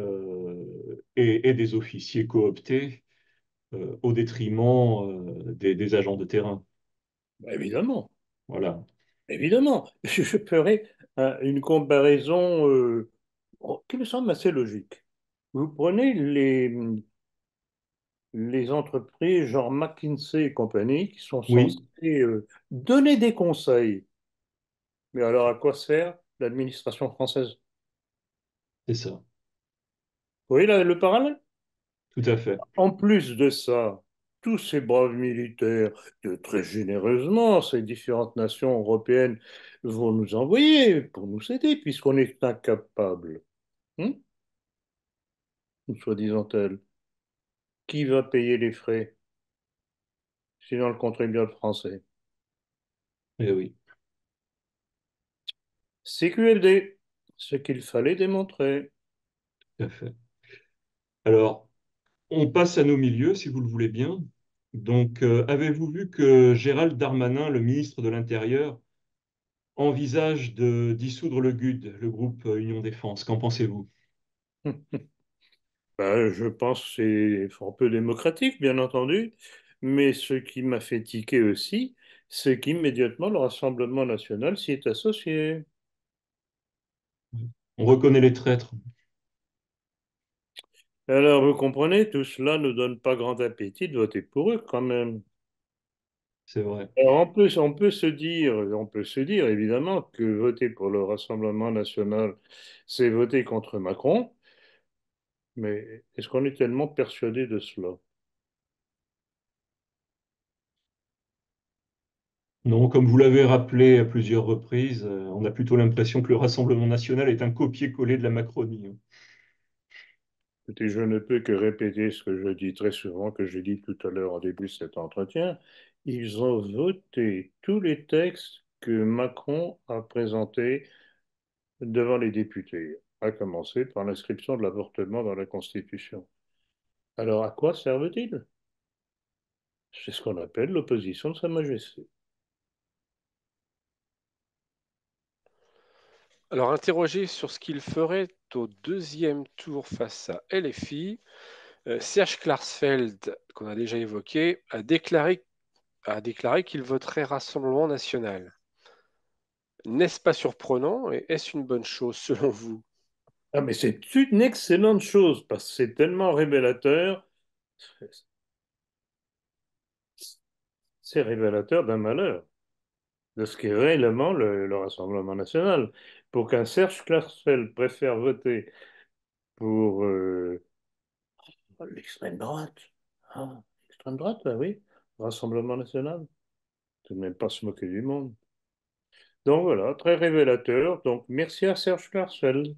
des officiers cooptés au détriment des agents de terrain. Bah, évidemment, Voilà, évidemment. Je ferai une comparaison qui me semble assez logique. Vous prenez les entreprises genre McKinsey et compagnie qui sont censées oui, donner des conseils. Mais alors à quoi sert l'administration française? c'est ça, Vous voyez le parallèle? tout à fait. En plus de ça, tous ces braves militaires que très généreusement ces différentes nations européennes vont nous envoyer pour nous aider puisqu'on est incapable, hein, ou soi-disant-elle, qui va payer les frais, sinon le contribuable français? Eh oui, CQLD, ce qu'il fallait démontrer. tout à fait. Alors, on passe à nos milieux, si vous le voulez bien. Donc, avez-vous vu que Gérald Darmanin, le ministre de l'Intérieur, envisage de dissoudre le GUD, le groupe Union Défense? Qu'en pensez-vous? Ben, je pense que c'est fort peu démocratique, bien entendu, mais ce qui m'a fait tiquer aussi, c'est qu'immédiatement le Rassemblement national s'y est associé. On reconnaît les traîtres, Alors, vous comprenez, tout cela ne donne pas grand appétit de voter pour eux quand même. c'est vrai. Alors, on peut se dire évidemment que voter pour le Rassemblement national, c'est voter contre Macron, mais est-ce qu'on est tellement persuadé de cela? Non, comme vous l'avez rappelé à plusieurs reprises, on a plutôt l'impression que le Rassemblement national est un copier-coller de la Macronie. Écoutez, je ne peux que répéter ce que je dis très souvent, que j'ai dit tout à l'heure en début de cet entretien. Ils ont voté tous les textes que Macron a présentés devant les députés, à commencer par l'inscription de l'avortement dans la Constitution. Alors, à quoi servent-ils? C'est ce qu'on appelle l'opposition de Sa Majesté. Alors, interrogé sur ce qu'il ferait au deuxième tour face à LFI, Serge Klarsfeld, qu'on a déjà évoqué, a déclaré qu'il voterait Rassemblement national. N'est-ce pas surprenant et est-ce une bonne chose selon vous? Ah, mais c'est une excellente chose, parce que c'est tellement révélateur, c'est révélateur d'un malheur, de ce qu'est réellement le Rassemblement national. Pour qu'un Serge Klarsfeld préfère voter pour l'extrême droite, ah, l'extrême droite, bah oui, Rassemblement national, tout de même pas se moquer du monde. Donc voilà, très révélateur. Donc merci à Serge Klarsfeld.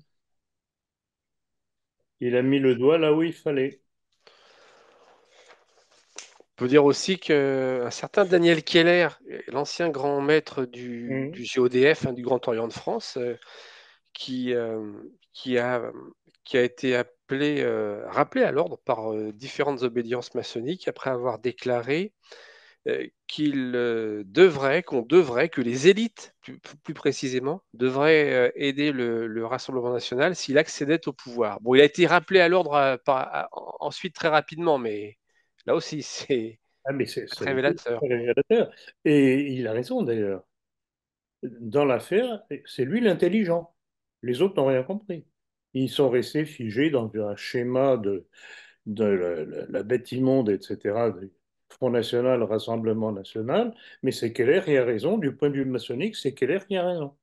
Il a mis le doigt là où il fallait. On peut dire aussi qu'un certain Daniel Keller, l'ancien grand maître du Mhm. GODF, hein, du Grand Orient de France, qui, euh, qui a, qui a été rappelé à l'ordre par différentes obédiences maçonniques après avoir déclaré que les élites, plus précisément, devraient aider le Rassemblement national s'il accédait au pouvoir. Bon, il a été rappelé à l'ordre ensuite très rapidement, mais là aussi, c'est Ah, mais c'est révélateur. très révélateur. Et il a raison d'ailleurs. Dans l'affaire, c'est lui l'intelligent. Les autres n'ont rien compris. Ils sont restés figés dans un schéma de la bête immonde, etc., du Front National, Rassemblement National, mais c'est Keller qui a raison. Du point de vue maçonnique, c'est Keller qui a raison.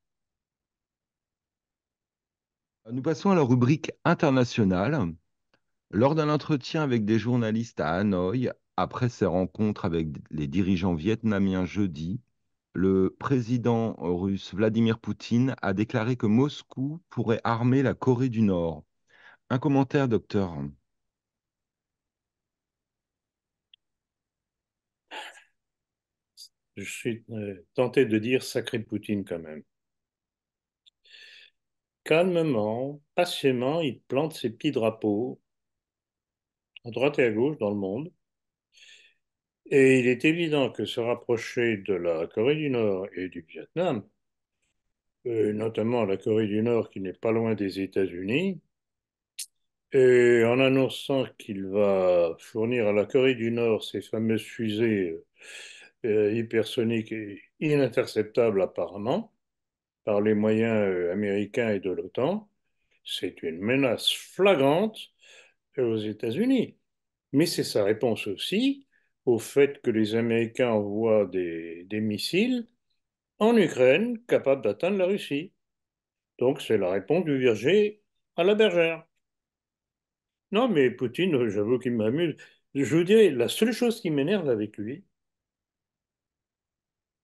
Nous passons à la rubrique internationale. Lors d'un entretien avec des journalistes à Hanoï, après ses rencontres avec les dirigeants vietnamiens jeudi, le président russe Vladimir Poutine a déclaré que Moscou pourrait armer la Corée du Nord. Un commentaire, docteur. Je suis tenté de dire sacré Poutine quand même. Calmement, patiemment, il plante ses petits drapeaux à droite et à gauche dans le monde. Et il est évident que se rapprocher de la Corée du Nord et du Vietnam, notamment la Corée du Nord qui n'est pas loin des États-Unis, et en annonçant qu'il va fournir à la Corée du Nord ces fameuses fusées hypersoniques et ininterceptables apparemment par les moyens américains et de l'OTAN, c'est une menace flagrante aux États-Unis. Mais c'est sa réponse aussi au fait que les Américains envoient des missiles en Ukraine capables d'atteindre la Russie. Donc c'est la réponse du verger à la bergère. Non, mais Poutine, j'avoue qu'il m'amuse. Je vous dirais, la seule chose qui m'énerve avec lui,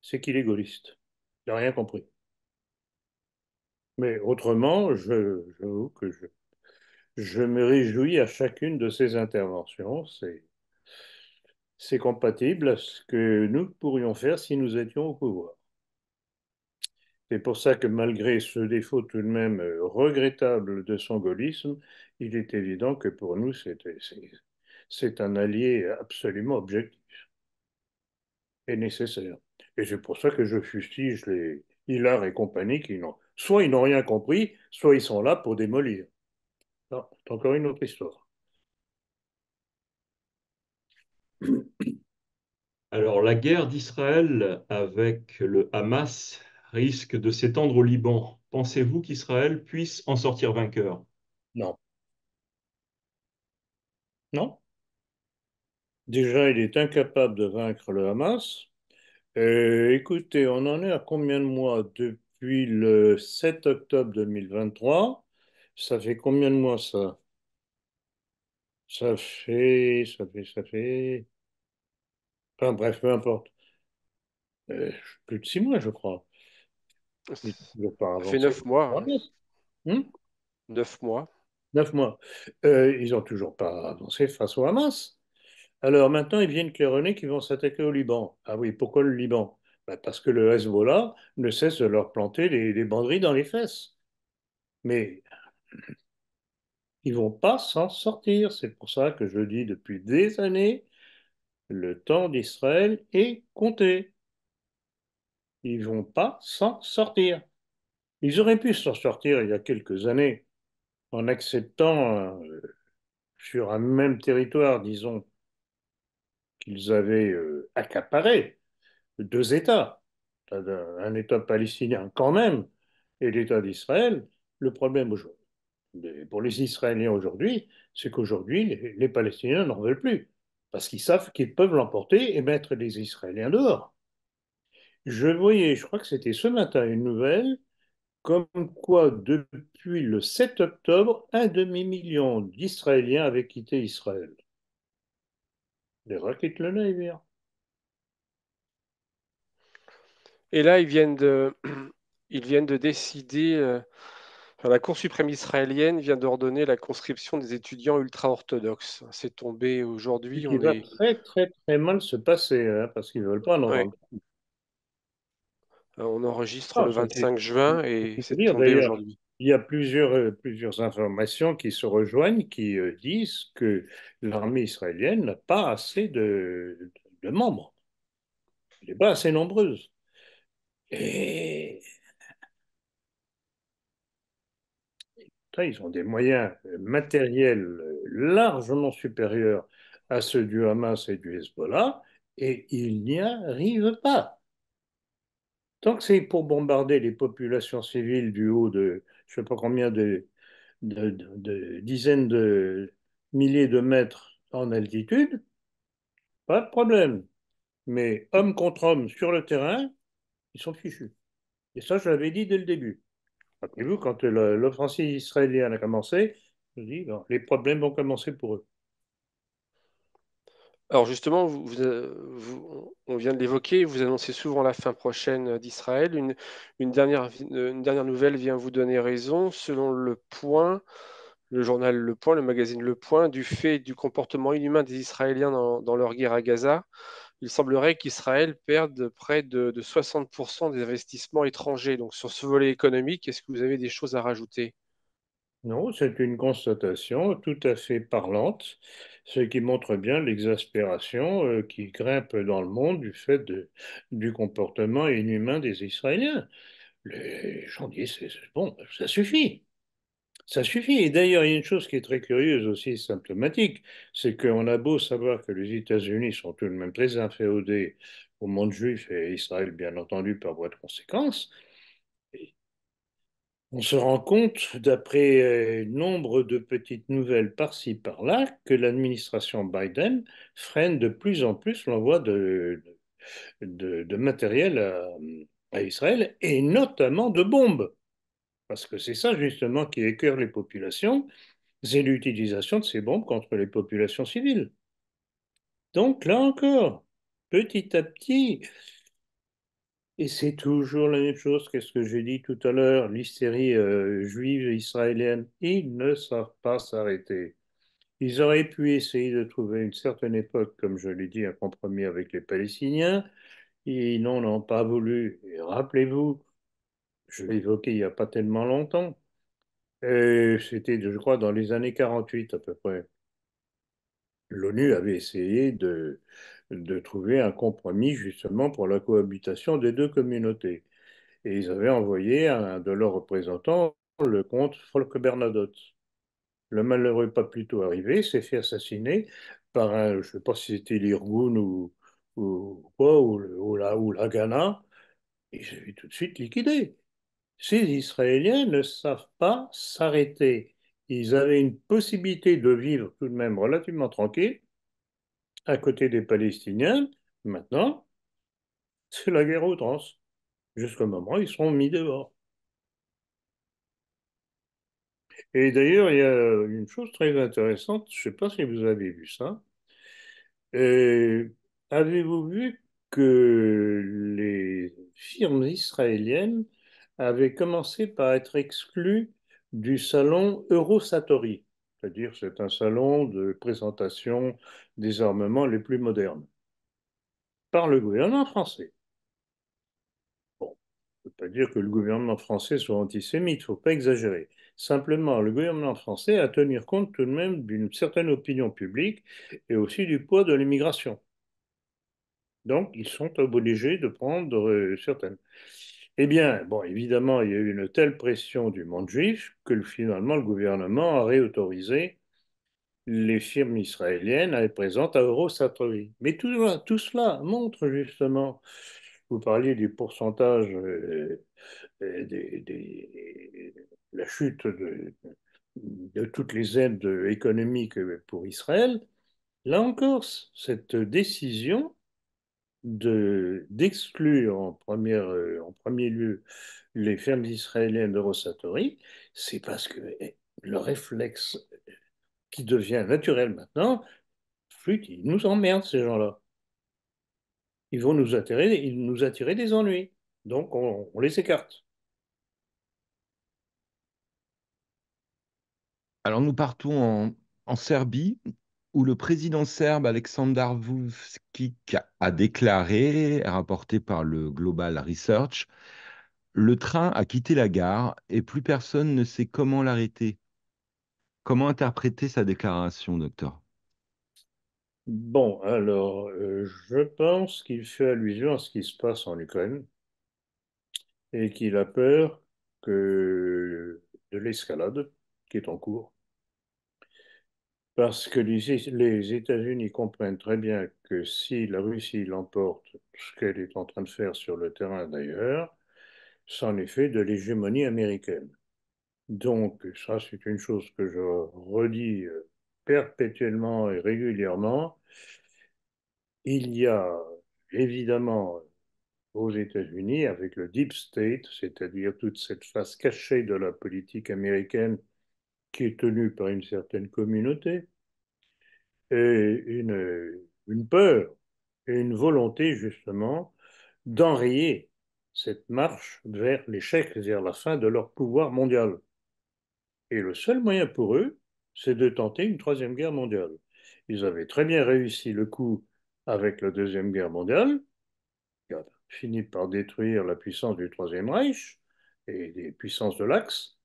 c'est qu'il est gaulliste. Il n'a rien compris. Mais autrement, j'avoue que je me réjouis à chacune de ses interventions. C'est compatible à ce que nous pourrions faire si nous étions au pouvoir. C'est pour ça que malgré ce défaut tout de même regrettable de son gaullisme, il est évident que pour nous, c'est un allié absolument objectif et nécessaire. Et c'est pour ça que je fustige les Hillard et compagnie qui n'ont, soit ils n'ont rien compris, soit ils sont là pour démolir. Non, c'est encore une autre histoire. Alors, la guerre d'Israël avec le Hamas risque de s'étendre au Liban. Pensez-vous qu'Israël puisse en sortir vainqueur? Non, non. Déjà, il est incapable de vaincre le Hamas. Écoutez, on en est à combien de mois? Depuis le 7 octobre 2023. Ça fait combien de mois ça? Ça fait. Enfin bref, peu importe. Plus de 6 mois, je crois. Il n'est toujours pas Ça fait avancé. 9 mois, hein. Hum. 9 mois. 9 mois. Ils n'ont toujours pas avancé face au Hamas. Alors maintenant, ils viennent claironner qu'ils vont s'attaquer au Liban. Ah oui, pourquoi le Liban? Ben, parce que le Hezbollah ne cesse de leur planter des banderies dans les fesses. Mais ils vont pas s'en sortir. C'est pour ça que je dis depuis des années, le temps d'Israël est compté. Ils vont pas s'en sortir. Ils auraient pu s'en sortir il y a quelques années en acceptant sur un même territoire, disons, qu'ils avaient accaparé deux États, un État palestinien quand même et l'État d'Israël. Le problème pour les Israéliens aujourd'hui, c'est qu'aujourd'hui, les Palestiniens n'en veulent plus parce qu'ils savent qu'ils peuvent l'emporter et mettre les Israéliens dehors. Je voyais, je crois que c'était ce matin, une nouvelle comme quoi depuis le 7 octobre, un demi-million d'Israéliens avaient quitté Israël. Les raquettes le navire. Et là, ils viennent de décider, enfin, la Cour suprême israélienne vient d'ordonner la conscription des étudiants ultra-orthodoxes. C'est tombé Ce aujourd'hui, qui va très, très, très mal se passer, hein, parce qu'ils ne veulent pas en ouais, avoir. on enregistre Ah, le 25 juin et c'est c'est dire, tombé d'ailleurs, aujourd'hui. il y a plusieurs informations qui se rejoignent qui disent que l'armée israélienne n'a pas assez de membres. Elle n'est pas assez nombreuse. Et ils ont des moyens matériels largement supérieurs à ceux du Hamas et du Hezbollah, et ils n'y arrivent pas. Tant que c'est pour bombarder les populations civiles du haut de, je ne sais pas combien de dizaines de milliers de mètres en altitude, pas de problème. Mais homme contre homme sur le terrain, ils sont fichus. Et ça, je l'avais dit dès le début. Rappelez-vous, quand l'offensive israélienne a commencé, je dis, bon, les problèmes vont commencer pour eux. Alors justement, on vient de l'évoquer, vous annoncez souvent la fin prochaine d'Israël. Une dernière nouvelle vient vous donner raison. Selon Le Point, le journal Le Point, le magazine Le Point, du fait du comportement inhumain des Israéliens dans leur guerre à Gaza, il semblerait qu'Israël perde près de 60% des investissements étrangers. Donc sur ce volet économique, est-ce que vous avez des choses à rajouter? Non, c'est une constatation tout à fait parlante, ce qui montre bien l'exaspération qui grimpe dans le monde du fait du comportement inhumain des Israéliens. Les gens disent, c'est bon, ça suffit. Ça suffit. Et d'ailleurs, il y a une chose qui est très curieuse aussi, symptomatique, c'est qu'on a beau savoir que les États-Unis sont tout de même très inféodés au monde juif et à Israël, bien entendu, par voie de conséquence. On se rend compte, d'après nombre de petites nouvelles par-ci, par-là, que l'administration Biden freine de plus en plus l'envoi de matériel à Israël, et notamment de bombes. Parce que c'est ça justement qui écœure les populations, c'est l'utilisation de ces bombes contre les populations civiles. Donc là encore, petit à petit, et c'est toujours la même chose que ce que j'ai dit tout à l'heure, l'hystérie juive et israélienne, ils ne savent pas s'arrêter. Ils auraient pu essayer de trouver une certaine époque, comme je l'ai dit, un compromis avec les Palestiniens. Ils n'ont pas voulu. Et rappelez-vous, je l'ai évoqué il n'y a pas tellement longtemps, c'était, je crois, dans les années 48 à peu près. L'ONU avait essayé de trouver un compromis justement pour la cohabitation des deux communautés. Et ils avaient envoyé un de leurs représentants, le comte Folke Bernadotte. Le malheureux pas plus tôt arrivé s'est fait assassiner par un, je ne sais pas si c'était l'Irgun ou quoi, ou la Ghana, et il s'est fait tout de suite liquidé. Ces Israéliens ne savent pas s'arrêter. Ils avaient une possibilité de vivre tout de même relativement tranquille à côté des Palestiniens. Maintenant, c'est la guerre outrance. Jusqu'au moment où ils seront mis dehors. Et d'ailleurs, il y a une chose très intéressante, je ne sais pas si vous avez vu ça. Euh, Avez-vous vu que les firmes israéliennes avaient commencé par être exclues du salon Eurosatori, c'est-à-dire c'est un salon de présentation des armements les plus modernes, par le gouvernement français. Bon, ça ne veut pas dire que le gouvernement français soit antisémite, il ne faut pas exagérer. Simplement, le gouvernement français a à tenir compte tout de même d'une certaine opinion publique et aussi du poids de l'immigration. Donc, ils sont obligés de prendre certaines. Eh bien, bon, évidemment, il y a eu une telle pression du monde juif que finalement, le gouvernement a réautorisé les firmes israéliennes à être présentes à Eurosatory. Mais tout cela montre justement, vous parliez du pourcentage la chute de toutes les aides économiques pour Israël. Là encore, cette décision d'exclure en premier lieu les fermes israéliennes d'Eurosatory, c'est parce que le réflexe qui devient naturel maintenant, flûte, ils nous emmerdent ces gens-là. Ils nous attirer des ennuis. Donc on les écarte. Alors nous partons en Serbie, où le président serbe Aleksandar Vučić a déclaré, rapporté par le Global Research, le train a quitté la gare et plus personne ne sait comment l'arrêter. Comment interpréter sa déclaration, docteur? Bon, alors, je pense qu'il fait allusion à ce qui se passe en Ukraine et qu'il a peur de l'escalade qui est en cours. Parce que les États-Unis comprennent très bien que si la Russie l'emporte, ce qu'elle est en train de faire sur le terrain d'ailleurs, c'en est fait de l'hégémonie américaine. Donc, ça, c'est une chose que je redis perpétuellement et régulièrement. Il y a évidemment aux États-Unis, avec le Deep State, c'est-à-dire toute cette face cachée de la politique américaine qui est tenue par une certaine communauté, et une peur et une volonté justement d'enrayer cette marche vers l'échec, vers la fin de leur pouvoir mondial. Et le seul moyen pour eux, c'est de tenter une troisième guerre mondiale. Ils avaient très bien réussi le coup avec la Deuxième Guerre mondiale, qui a fini par détruire la puissance du Troisième Reich et des puissances de l'Axe.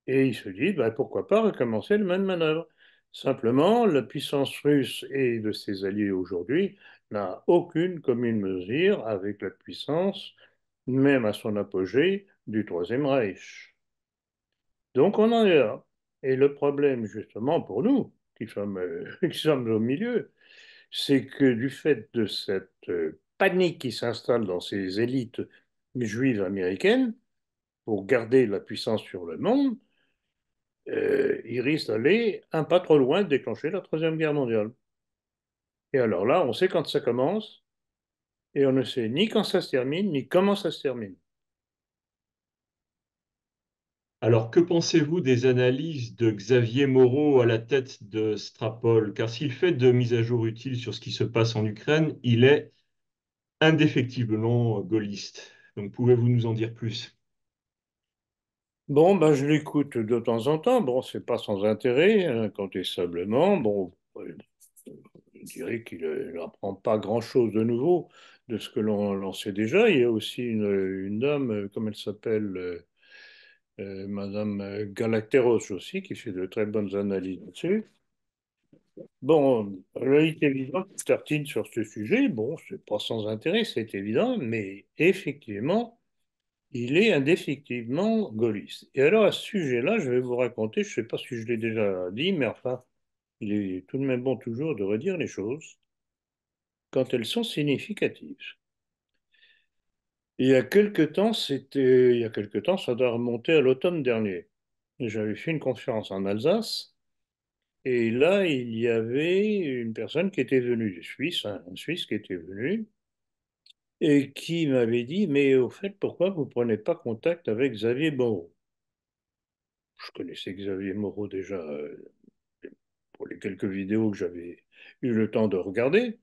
Et ils se disent, ben, pourquoi pas recommencer la même manœuvre. Simplement, la puissance russe et de ses alliés aujourd'hui n'a aucune commune mesure avec la puissance, même à son apogée, du Troisième Reich. Donc on en est là. Et le problème, justement, pour nous, qui sommes au milieu, c'est que du fait de cette panique qui s'installe dans ces élites juives américaines, pour garder la puissance sur le monde, il risque d'aller un pas trop loin de déclencher la Troisième Guerre mondiale. Et alors là, on sait quand ça commence, et on ne sait ni quand ça se termine, ni comment ça se termine. Alors, que pensez-vous des analyses de Xavier Moreau à la tête de Strapol? Car s'il fait de mises à jour utiles sur ce qui se passe en Ukraine, il est indéfectiblement gaulliste. Donc, pouvez-vous nous en dire plus? Bon, ben, je l'écoute de temps en temps. Bon, c'est pas sans intérêt, incontestablement. Bon, je dirais qu'il n'apprend pas grand-chose de nouveau de ce que l'on sait déjà. Il y a aussi une dame, comme elle s'appelle, Madame Galacteros aussi, qui fait de très bonnes analyses là-dessus. Bon, là, il est évident que tartine sur ce sujet. Bon, c'est pas sans intérêt, c'est évident, mais effectivement, il est indéfectiblement gaulliste. Et alors, à ce sujet-là, je vais vous raconter, je ne sais pas si je l'ai déjà dit, mais enfin, il est tout de même bon toujours de redire les choses quand elles sont significatives. Il y a quelque temps, ça doit remonter à l'automne dernier. J'avais fait une conférence en Alsace, et là, il y avait une personne qui était venue de Suisse, un Suisse qui était venu, et qui m'avait dit, mais au fait, pourquoi vous ne prenez pas contact avec Xavier Moreau? Je connaissais Xavier Moreau déjà pour les quelques vidéos que j'avais eu le temps de regarder.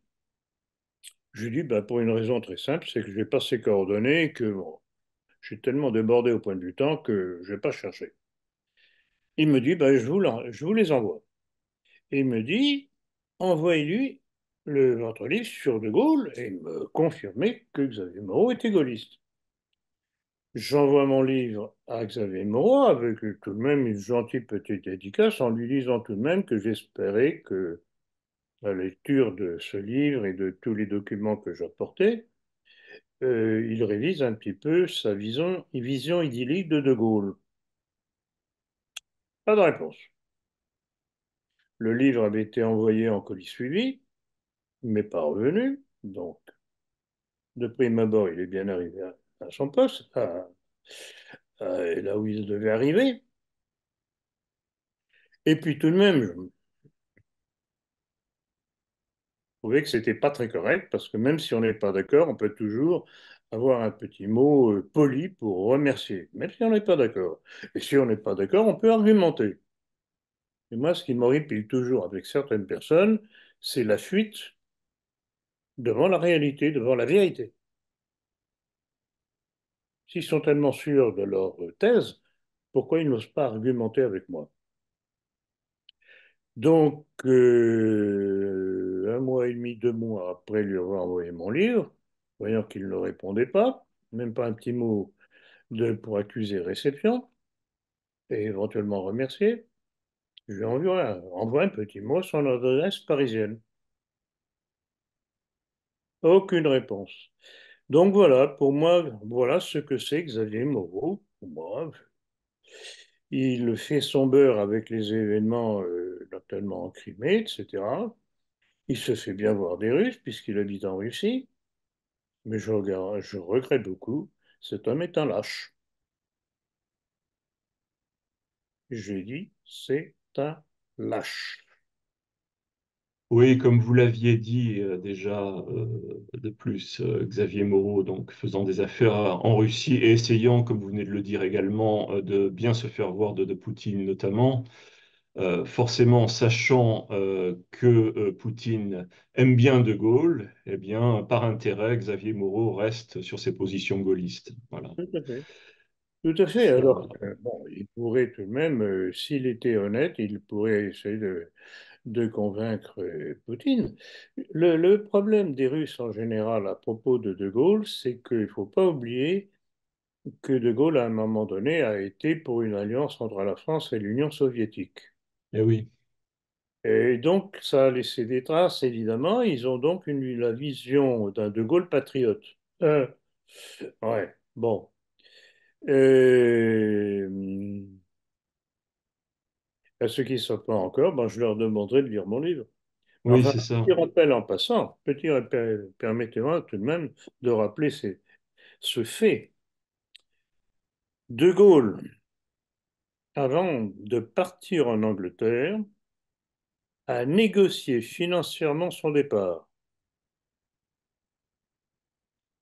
Je lui ai dit, bah, pour une raison très simple, c'est que je n'ai pas ses coordonnées et que bon, je suis tellement débordé au point du temps que je ne vais pas chercher. Il me dit, ben, je vous les envoie. Et il me dit, envoyez-lui votre livre sur De Gaulle et me confirmer que Xavier Moreau était gaulliste. J'envoie mon livre à Xavier Moreau avec tout de même une gentille petite dédicace en lui disant tout de même que j'espérais que la lecture de ce livre et de tous les documents que j'apportais, il révise un petit peu sa vision idyllique de De Gaulle. Pas de réponse. Le livre avait été envoyé en colis suivi, mais pas revenu. Donc, de prime abord, il est bien arrivé à son poste, là où il devait arriver. Et puis tout de même, je trouvais que c'était pas très correct, parce que même si on n'est pas d'accord, on peut toujours avoir un petit mot poli pour remercier, même si on n'est pas d'accord. Et si on n'est pas d'accord, on peut argumenter. Et moi, ce qui m'horripile toujours avec certaines personnes, c'est la fuite devant la réalité, devant la vérité. S'ils sont tellement sûrs de leur thèse, pourquoi ils n'osent pas argumenter avec moi? Donc, un mois et demi, 2 mois après lui avoir envoyé mon livre, voyant qu'il ne répondait pas, même pas un petit mot pour accuser réception et éventuellement remercier, je lui envoie un petit mot sur notre adresse parisienne. Aucune réponse. Donc voilà, pour moi, voilà ce que c'est Xavier Moreau. Pour moi, il fait son beurre avec les événements actuellement en Crimée, etc. Il se fait bien voir des Russes puisqu'il habite en Russie, mais je regrette beaucoup. Cet homme est un lâche. J'ai dit, c'est un lâche. Oui, comme vous l'aviez dit déjà, de plus, Xavier Moreau, donc faisant des affaires en Russie et essayant, comme vous venez de le dire également, de bien se faire voir de Poutine notamment, forcément sachant que Poutine aime bien De Gaulle, eh bien, par intérêt, Xavier Moreau reste sur ses positions gaullistes. Voilà. Tout à fait. Tout à fait. Ça, Alors, bon, il pourrait tout de même, s'il était honnête, il pourrait essayer de convaincre Poutine. Le problème des Russes en général à propos de Gaulle, c'est qu'il ne faut pas oublier que De Gaulle, à un moment donné, a été pour une alliance entre la France et l'Union soviétique. eh oui. Et donc, ça a laissé des traces, évidemment. Ils ont donc la vision d'un De Gaulle patriote. Ouais, bon. Euh, à ceux qui ne savent pas encore, ben, je leur demanderai de lire mon livre. Mais Oui, enfin, c'est ça. petit rappel en passant, permettez-moi tout de même de rappeler ce fait. De Gaulle, avant de partir en Angleterre, a négocié financièrement son départ,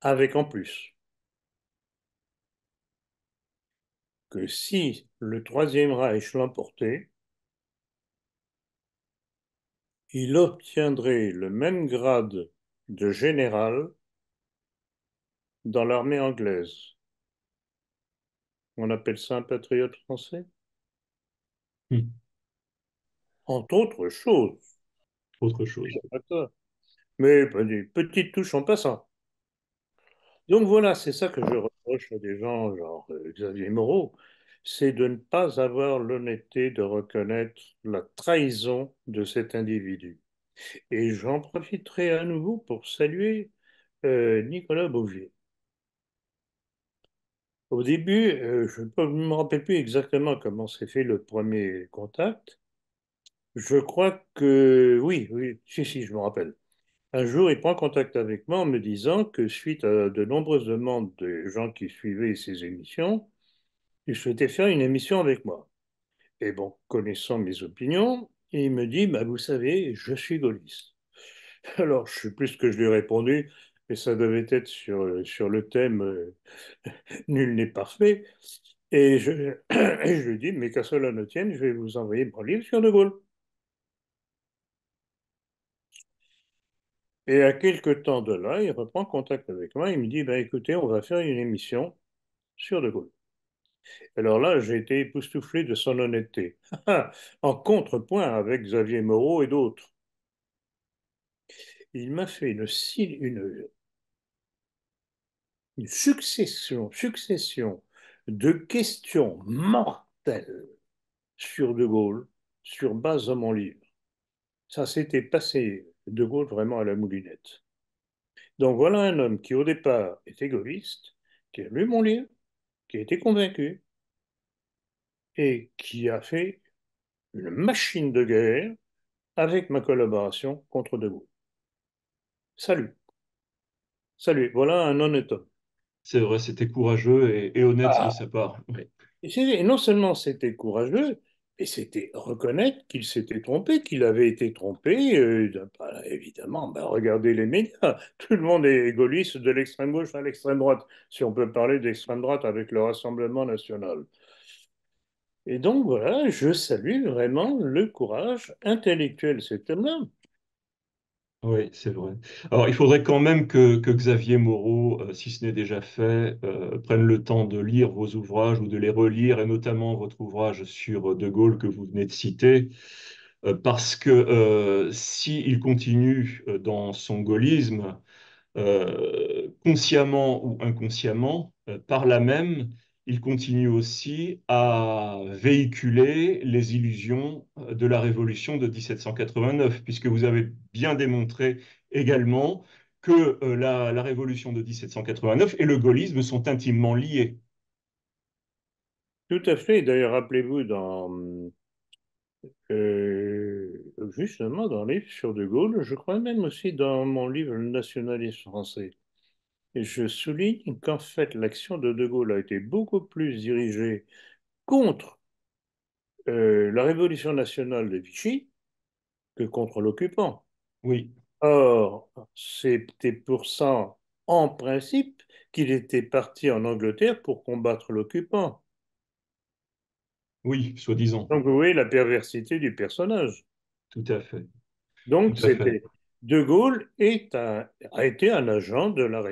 avec en plus que si le Troisième Reich l'emportait, il obtiendrait le même grade de général dans l'armée anglaise. On appelle ça un patriote français, Hmm. entre autres choses. Autre chose. Mais des petites touches en passant. Donc voilà, c'est ça que je reproche à des gens genre Xavier Moreau, c'est de ne pas avoir l'honnêteté de reconnaître la trahison de cet individu. Et j'en profiterai à nouveau pour saluer Nicolas Bouvier. Au début, je ne me rappelle plus exactement comment s'est fait le premier contact. Je crois que oui, oui, si, je me rappelle. Un jour, il prend contact avec moi en me disant que suite à de nombreuses demandes de gens qui suivaient ses émissions, il souhaitait faire une émission avec moi. Et bon, connaissant mes opinions, il me dit, bah, vous savez, je suis gaulliste. Alors, je sais plus ce que je lui ai répondu, mais ça devait être sur le thème Nul n'est parfait. Et je, et je lui dis, mais qu'à cela ne tienne, je vais vous envoyer mon livre sur De Gaulle. Et à quelque temps de là, il reprend contact avec moi, il me dit, bah, écoutez, on va faire une émission sur De Gaulle. Alors là, j'ai été époustouflé de son honnêteté, en contrepoint avec Xavier Moreau et d'autres. Il m'a fait une succession de questions mortelles sur De Gaulle, sur base de mon livre. Ça s'était passé De Gaulle vraiment à la moulinette. Donc voilà un homme qui au départ est égoïste, qui a lu mon livre, qui a été convaincu et qui a fait une machine de guerre avec ma collaboration contre De Gaulle. Salut, salut, voilà un honnête homme. C'est vrai, c'était courageux et honnête de Ah, sa part. Oui. et non seulement c'était courageux, mais c'était reconnaître qu'il s'était trompé, qu'il avait été trompé. Évidemment, ben, regardez les médias. Tout le monde est gaulliste de l'extrême gauche à l'extrême droite, si on peut parler d'extrême droite avec le Rassemblement national. Et donc voilà, je salue vraiment le courage intellectuel de cet homme-là. Oui, c'est vrai. Alors, il faudrait quand même que Xavier Moreau, si ce n'est déjà fait, prenne le temps de lire vos ouvrages ou de les relire, et notamment votre ouvrage sur De Gaulle que vous venez de citer, parce que s'il continue dans son gaullisme, consciemment ou inconsciemment, par là même, il continue aussi à véhiculer les illusions de la révolution de 1789, puisque vous avez bien démontré également que la révolution de 1789 et le gaullisme sont intimement liés. Tout à fait. D'ailleurs, rappelez-vous, justement dans le livre sur De Gaulle, je crois même aussi dans mon livre Le nationalisme français, et je souligne qu'en fait, l'action de Gaulle a été beaucoup plus dirigée contre la révolution nationale de Vichy que contre l'occupant. Oui, Or, c'était pour ça, en principe, qu'il était parti en Angleterre pour combattre l'occupant. oui, soi-disant. Donc, vous voyez la perversité du personnage. Tout à fait. Tout Donc, à fait. c'était De Gaulle a été un agent de la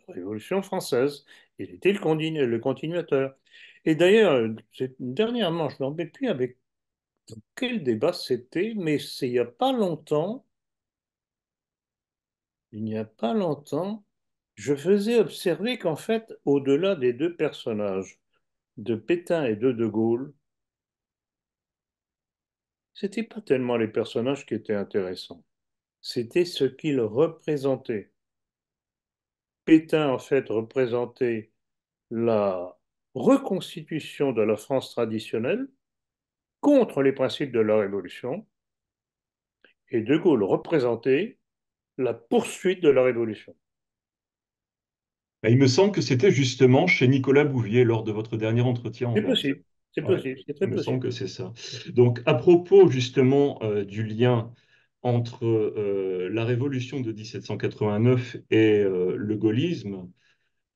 Révolution française. Il était le continuateur. Et d'ailleurs, dernièrement, je ne me rappelle plus avec quel débat c'était, mais c'est il n'y a pas longtemps, je faisais observer qu'en fait, au-delà des deux personnages, de Pétain et de Gaulle, c'était pas tellement les personnages qui étaient intéressants, c'était ce qu'ils représentaient. Pétain, en fait, représentait la reconstitution de la France traditionnelle contre les principes de la Révolution, et De Gaulle représentait la poursuite de la Révolution. Et il me semble que c'était justement chez Nicolas Bouvier lors de votre dernier entretien en C'est date. possible, c'est Ouais, possible, c'est il très me semble possible. que c'est ça. Donc, à propos justement du lien entre la révolution de 1789 et le gaullisme,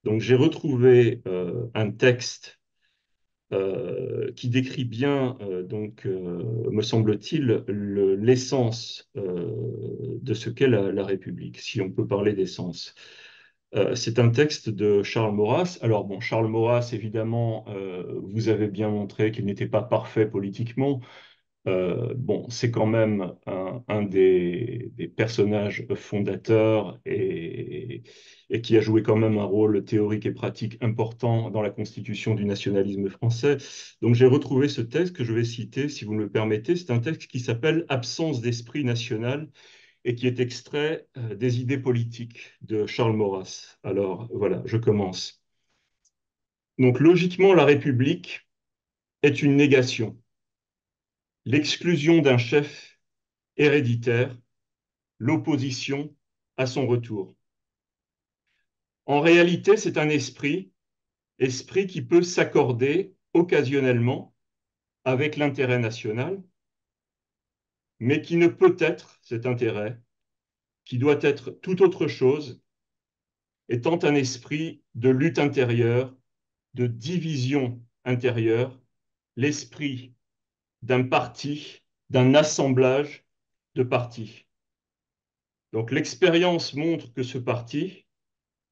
donc j'ai retrouvé un texte qui décrit bien, me semble-t-il, l'essence de ce qu'est la République, si on peut parler d'essence. C'est un texte de Charles Maurras. Alors bon, Charles Maurras, évidemment, vous avez bien montré qu'il n'était pas parfait politiquement. Bon, c'est quand même un des personnages fondateurs et qui a joué quand même un rôle théorique et pratique important dans la constitution du nationalisme français. Donc j'ai retrouvé ce texte que je vais citer, si vous me le permettez. C'est un texte qui s'appelle Absence d'esprit national et qui est extrait des idées politiques de Charles Maurras. Alors voilà, je commence. Donc logiquement, la République est une négation, l'exclusion d'un chef héréditaire, l'opposition à son retour. En réalité, c'est un esprit qui peut s'accorder occasionnellement avec l'intérêt national, mais qui ne peut être cet intérêt, qui doit être tout autre chose, étant un esprit de lutte intérieure, de division intérieure, l'esprit d'un parti, d'un assemblage de partis. Donc l'expérience montre que ce parti,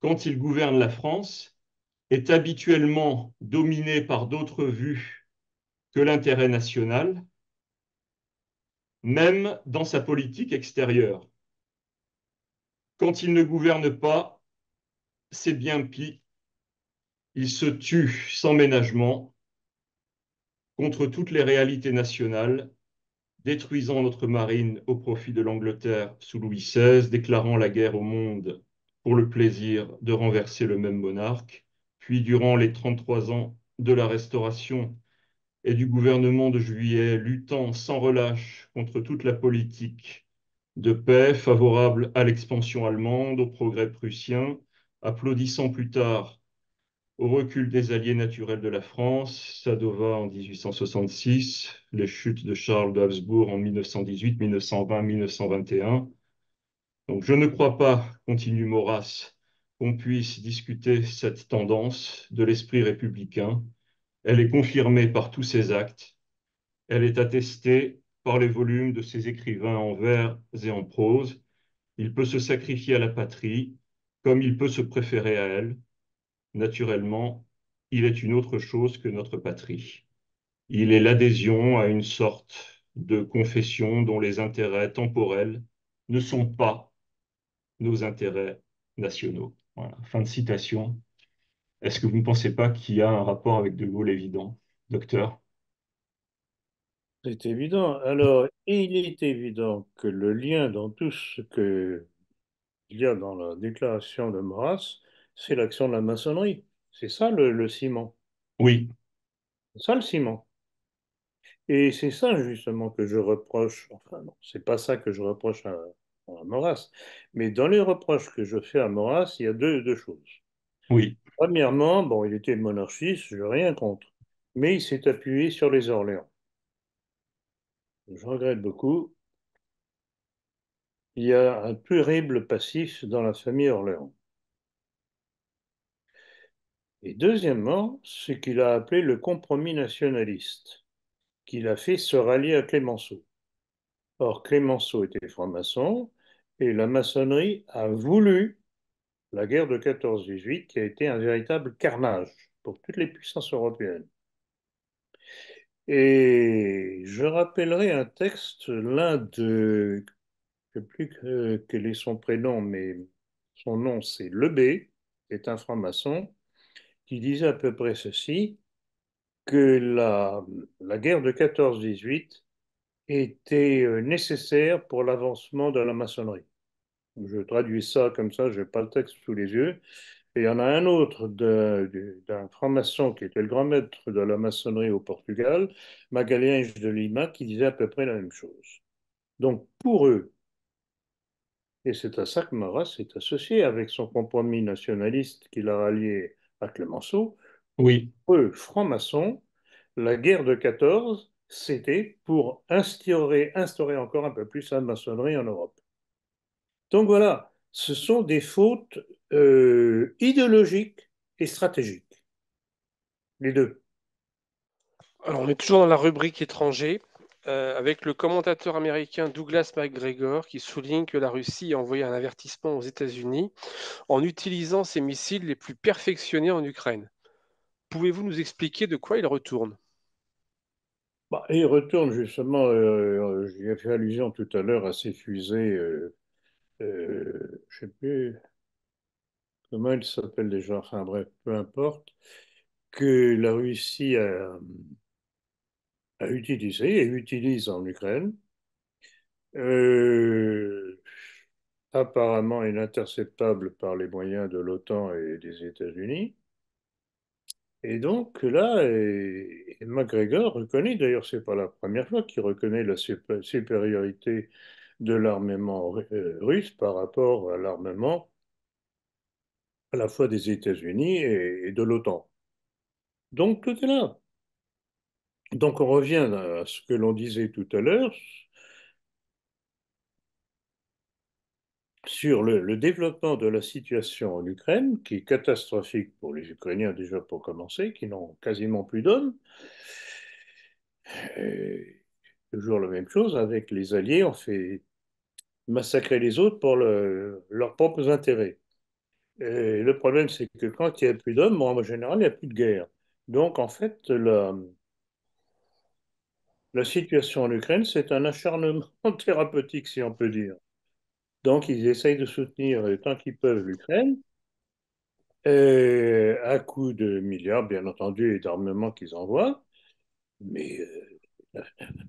quand il gouverne la France, est habituellement dominé par d'autres vues que l'intérêt national, même dans sa politique extérieure. Quand il ne gouverne pas, c'est bien pis. Il se tue sans ménagement contre toutes les réalités nationales, détruisant notre marine au profit de l'Angleterre sous Louis XVI, déclarant la guerre au monde pour le plaisir de renverser le même monarque, puis durant les 33 ans de la Restauration et du gouvernement de Juillet, luttant sans relâche contre toute la politique de paix favorable à l'expansion allemande, au progrès prussien, applaudissant plus tard au recul des alliés naturels de la France, Sadova en 1866, les chutes de Charles de Habsbourg en 1918, 1920, 1921. Donc je ne crois pas, continue Maurras, qu'on puisse discuter cette tendance de l'esprit républicain. Elle est confirmée par tous ses actes. Elle est attestée par les volumes de ses écrivains en vers et en prose. Il peut se sacrifier à la patrie comme il peut se préférer à elle. Naturellement, il est une autre chose que notre patrie. Il est l'adhésion à une sorte de confession dont les intérêts temporels ne sont pas nos intérêts nationaux. Voilà. Fin de citation. Est-ce que vous ne pensez pas qu'il y a un rapport avec De Gaulle évident, docteur? C'est évident. Alors, il est évident que le lien dans tout ce qu'il y a dans la déclaration de Maurras, c'est l'action de la maçonnerie. C'est ça le ciment. Oui, C'est ça le ciment. Et c'est ça justement que je reproche, enfin non, c'est pas ça que je reproche à Maurras, mais dans les reproches que je fais à Maurras, il y a deux choses. oui, Premièrement, bon, il était monarchiste, je n'ai rien contre, mais il s'est appuyé sur les Orléans. Je regrette beaucoup. Il y a un terrible passif dans la famille Orléans. Et deuxièmement, ce qu'il a appelé le compromis nationaliste, qu'il a fait se rallier à Clémenceau. Or, Clémenceau était franc-maçon et la maçonnerie a voulu la guerre de 14-18 qui a été un véritable carnage pour toutes les puissances européennes. Et je rappellerai un texte, l'un de, je ne sais plus quel est son prénom, mais son nom c'est Lebé, qui est un franc-maçon, qui disait à peu près ceci, que la guerre de 14-18 était nécessaire pour l'avancement de la maçonnerie. Je traduis ça comme ça, je n'ai pas le texte sous les yeux. Et il y en a un autre d'un franc-maçon qui était le grand maître de la maçonnerie au Portugal, Magalhães de Lima, qui disait à peu près la même chose. Donc pour eux, et c'est à ça que Marat s'est associé avec son compromis nationaliste qu'il a rallié à Clemenceau, oui, pour eux, francs-maçons, la guerre de 14, c'était pour instaurer encore un peu plus la maçonnerie en Europe. Donc voilà, ce sont des fautes idéologiques et stratégiques, les deux. Alors, on est toujours dans la rubrique étranger, avec le commentateur américain Douglas MacGregor qui souligne que la Russie a envoyé un avertissement aux États-Unis en utilisant ses missiles les plus perfectionnés en Ukraine. Pouvez-vous nous expliquer de quoi il retourne? Bah, et il retourne justement, j'y ai fait allusion tout à l'heure à ces fusées, je ne sais plus comment elles s'appellent déjà, enfin bref, peu importe, que la Russie a utilisé et utilise en Ukraine, euh, apparemment ininterceptable par les moyens de l'OTAN et des États-Unis. Et donc là, et McGregor reconnaît, d'ailleurs, c'est pas la première fois qu'il reconnaît la supériorité de l'armement russe par rapport à l'armement à la fois des États-Unis et de l'OTAN. Donc tout est là. Donc on revient à ce que l'on disait tout à l'heure sur le développement de la situation en Ukraine, qui est catastrophique pour les Ukrainiens déjà pour commencer, qui n'ont quasiment plus d'hommes. Et toujours la même chose avec les Alliés, on fait massacrer les autres pour leurs propres intérêts. Et le problème, c'est que quand il n'y a plus d'hommes, bon, en général, il n'y a plus de guerre. Donc, en fait, la situation en Ukraine, c'est un acharnement thérapeutique, si on peut dire. Donc, ils essayent de soutenir tant qu'ils peuvent l'Ukraine, à coup de milliards, bien entendu, et d'armements qu'ils envoient. Mais,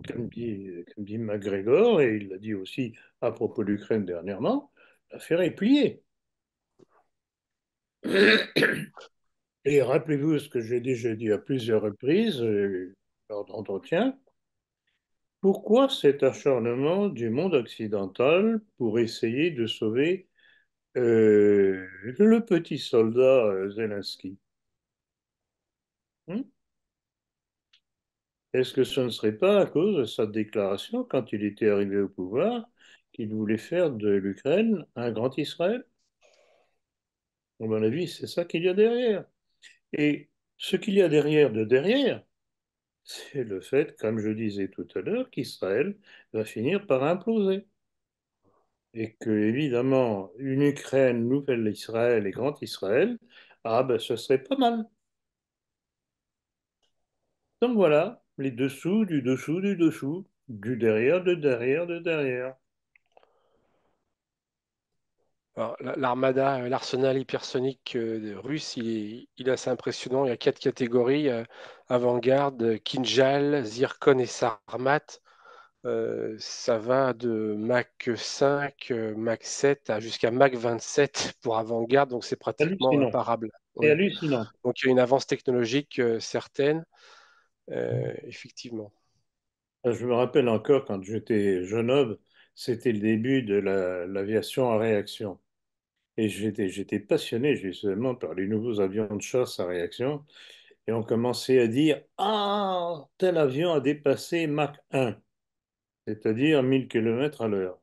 comme dit McGregor, et il l'a dit aussi à propos de l'Ukraine dernièrement, l'affaire est pliée. Et rappelez-vous ce que j'ai déjà dit à plusieurs reprises lors d'entretiens. Pourquoi cet acharnement du monde occidental pour essayer de sauver le petit soldat Zelensky? Hmm. Est-ce que ce ne serait pas à cause de sa déclaration, quand il était arrivé au pouvoir, qu'il voulait faire de l'Ukraine un grand Israël? À mon avis, c'est ça qu'il y a derrière. Et ce qu'il y a derrière de derrière, c'est le fait, comme je disais tout à l'heure, qu'Israël va finir par imploser. Et que, évidemment, une Ukraine, nouvelle Israël et grand Israël, ah ben ce serait pas mal. Donc voilà, les dessous, du dessous, du dessous, du derrière, de derrière, de derrière. Alors, l'armada, l'arsenal hypersonique russe, il est assez impressionnant. Il y a quatre catégories, avant-garde, Kinjal, Zircon et Sarmat. Ça va de Mach 5, Mach 7 jusqu'à Mach 27 pour avant-garde, donc c'est pratiquement Hallucinant. imparable. C'est Ouais. hallucinant. Donc il y a une avance technologique certaine, effectivement. Je me rappelle encore quand j'étais jeune homme, c'était le début de l'aviation à réaction. Et j'étais passionné justement par les nouveaux avions de chasse à réaction. Et on commençait à dire, ah, tel avion a dépassé Mach 1, c'est-à-dire 1000 km à l'heure.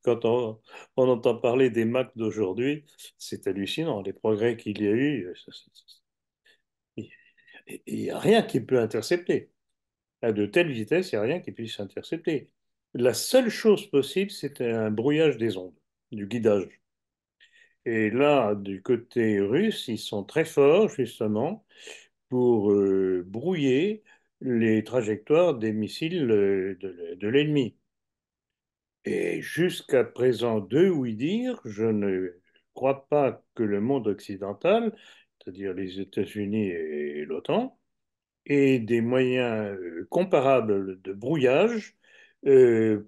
Quand on entend parler des Mach d'aujourd'hui, c'est hallucinant, les progrès qu'il y a eu. Il n'y a rien qui peut intercepter. À de telles vitesses, il n'y a rien qui puisse intercepter. La seule chose possible, c'est un brouillage des ondes, du guidage. Et là, du côté russe, ils sont très forts, justement, pour brouiller les trajectoires des missiles de l'ennemi. Et jusqu'à présent, de oui dire, je ne crois pas que le monde occidental, c'est-à-dire les États-Unis et l'OTAN, ait des moyens comparables de brouillage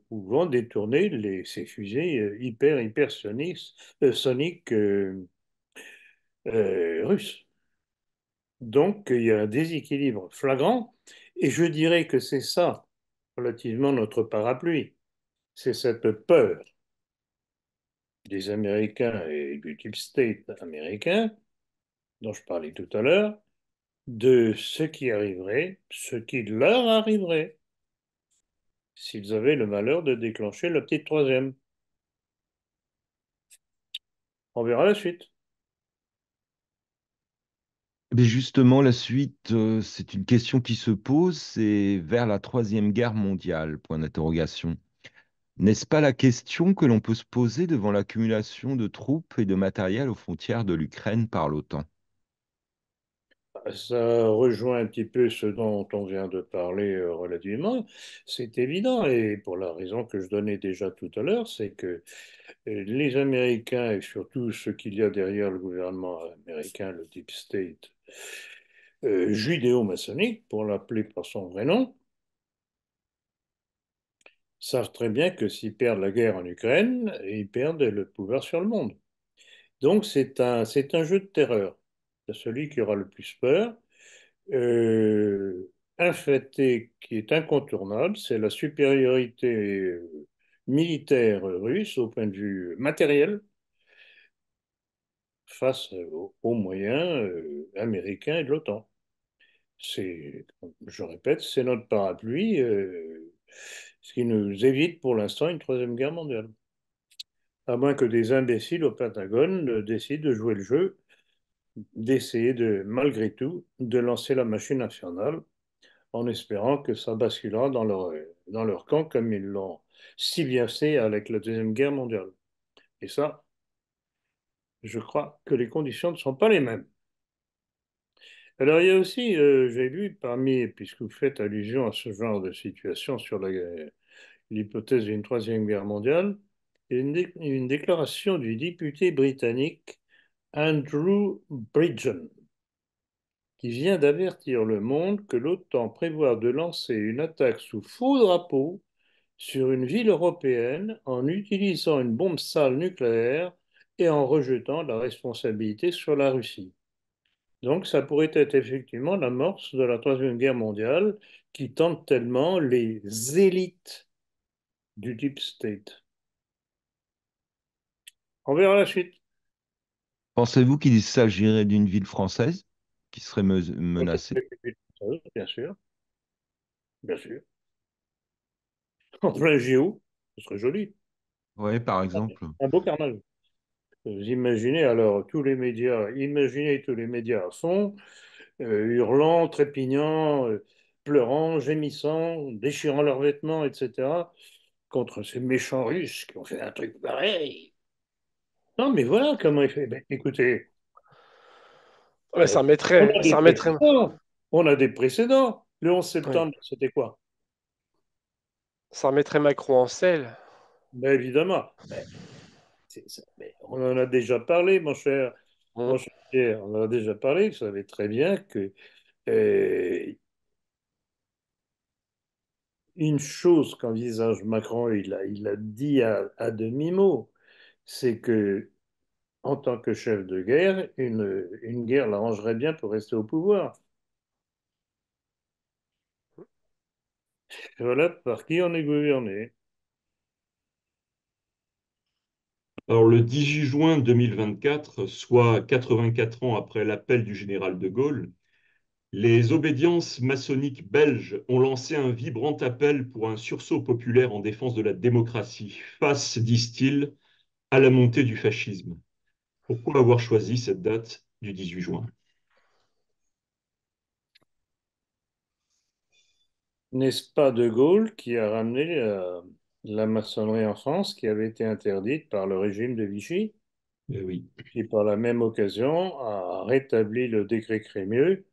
pouvant détourner ces fusées hypersoniques soniques, russes. Donc, il y a un déséquilibre flagrant, et je dirais que c'est ça, relativement notre parapluie. C'est cette peur des Américains et du deep state américain, dont je parlais tout à l'heure, de ce qui arriverait, ce qui leur arriverait, s'ils avaient le malheur de déclencher la petite troisième. On verra la suite. Mais justement, la suite, c'est une question qui se pose, c'est vers la Troisième Guerre mondiale, point d'interrogation. N'est-ce pas la question que l'on peut se poser devant l'accumulation de troupes et de matériel aux frontières de l'Ukraine par l'OTAN? Ça rejoint un petit peu ce dont on vient de parler relativement. C'est évident, et pour la raison que je donnais déjà tout à l'heure, c'est que les Américains, et surtout ce qu'il y a derrière le gouvernement américain, le Deep State, judéo-maçonnique, pour l'appeler par son vrai nom, savent très bien que s'ils perdent la guerre en Ukraine, ils perdent le pouvoir sur le monde. Donc c'est un jeu de terreur. C'est celui qui aura le plus peur. Un fait qui est incontournable, c'est la supériorité militaire russe au point de vue matériel face aux moyens américains et de l'OTAN. C'est, je répète, c'est notre parapluie, ce qui nous évite pour l'instant une troisième guerre mondiale. À moins que des imbéciles au Pentagone décident de jouer le jeu, d'essayer de, malgré tout, de lancer la machine infernale en espérant que ça basculera dans leur camp comme ils l'ont si bien fait avec la Deuxième Guerre mondiale. Et ça, je crois que les conditions ne sont pas les mêmes. Alors, il y a aussi, j'ai lu parmi, puisque vous faites allusion à ce genre de situation sur l'hypothèse d'une troisième guerre mondiale, une déclaration du député britannique Andrew Bridgen, qui vient d'avertir le monde que l'OTAN prévoit de lancer une attaque sous faux drapeau sur une ville européenne en utilisant une bombe sale nucléaire et en rejetant la responsabilité sur la Russie. Donc, ça pourrait être effectivement l'amorce de la Troisième Guerre mondiale qui tente tellement les élites du Deep State. On verra la suite. Pensez-vous qu'il s'agirait d'une ville française qui serait menacée? Bien sûr, bien sûr. En plein géo, ce serait joli. Oui, par exemple. Un beau carnage. Vous imaginez alors tous les médias, imaginez tous les médias à fond, hurlant, trépignant, pleurant, gémissant, déchirant leurs vêtements, etc., contre ces méchants Russes qui ont fait un truc pareil. Non, mais voilà comment il fait. Ben, écoutez, Ouais, euh, on a des ça remettrait, précédents. On a des précédents. Le 11 ouais, septembre, c'était quoi? ça remettrait Macron en selle. Ben, évidemment. Mais on en a déjà parlé, Hum. mon cher Pierre, on en a déjà parlé. Vous savez très bien que euh, une chose qu'envisage Macron, il a dit à demi-mot, c'est que en tant que chef de guerre, une guerre l'arrangerait bien pour rester au pouvoir. Voilà par qui on est gouverné. Alors, le 18 juin 2024, soit 84 ans après l'appel du général de Gaulle, les obédiences maçonniques belges ont lancé un vibrant appel pour un sursaut populaire en défense de la démocratie, face, disent-ils, à la montée du fascisme. Pourquoi avoir choisi cette date du 18 juin? N'est-ce pas De Gaulle qui a ramené la maçonnerie en France, qui avait été interdite par le régime de Vichy, Oui. qui par la même occasion a rétabli le décret Crémieux,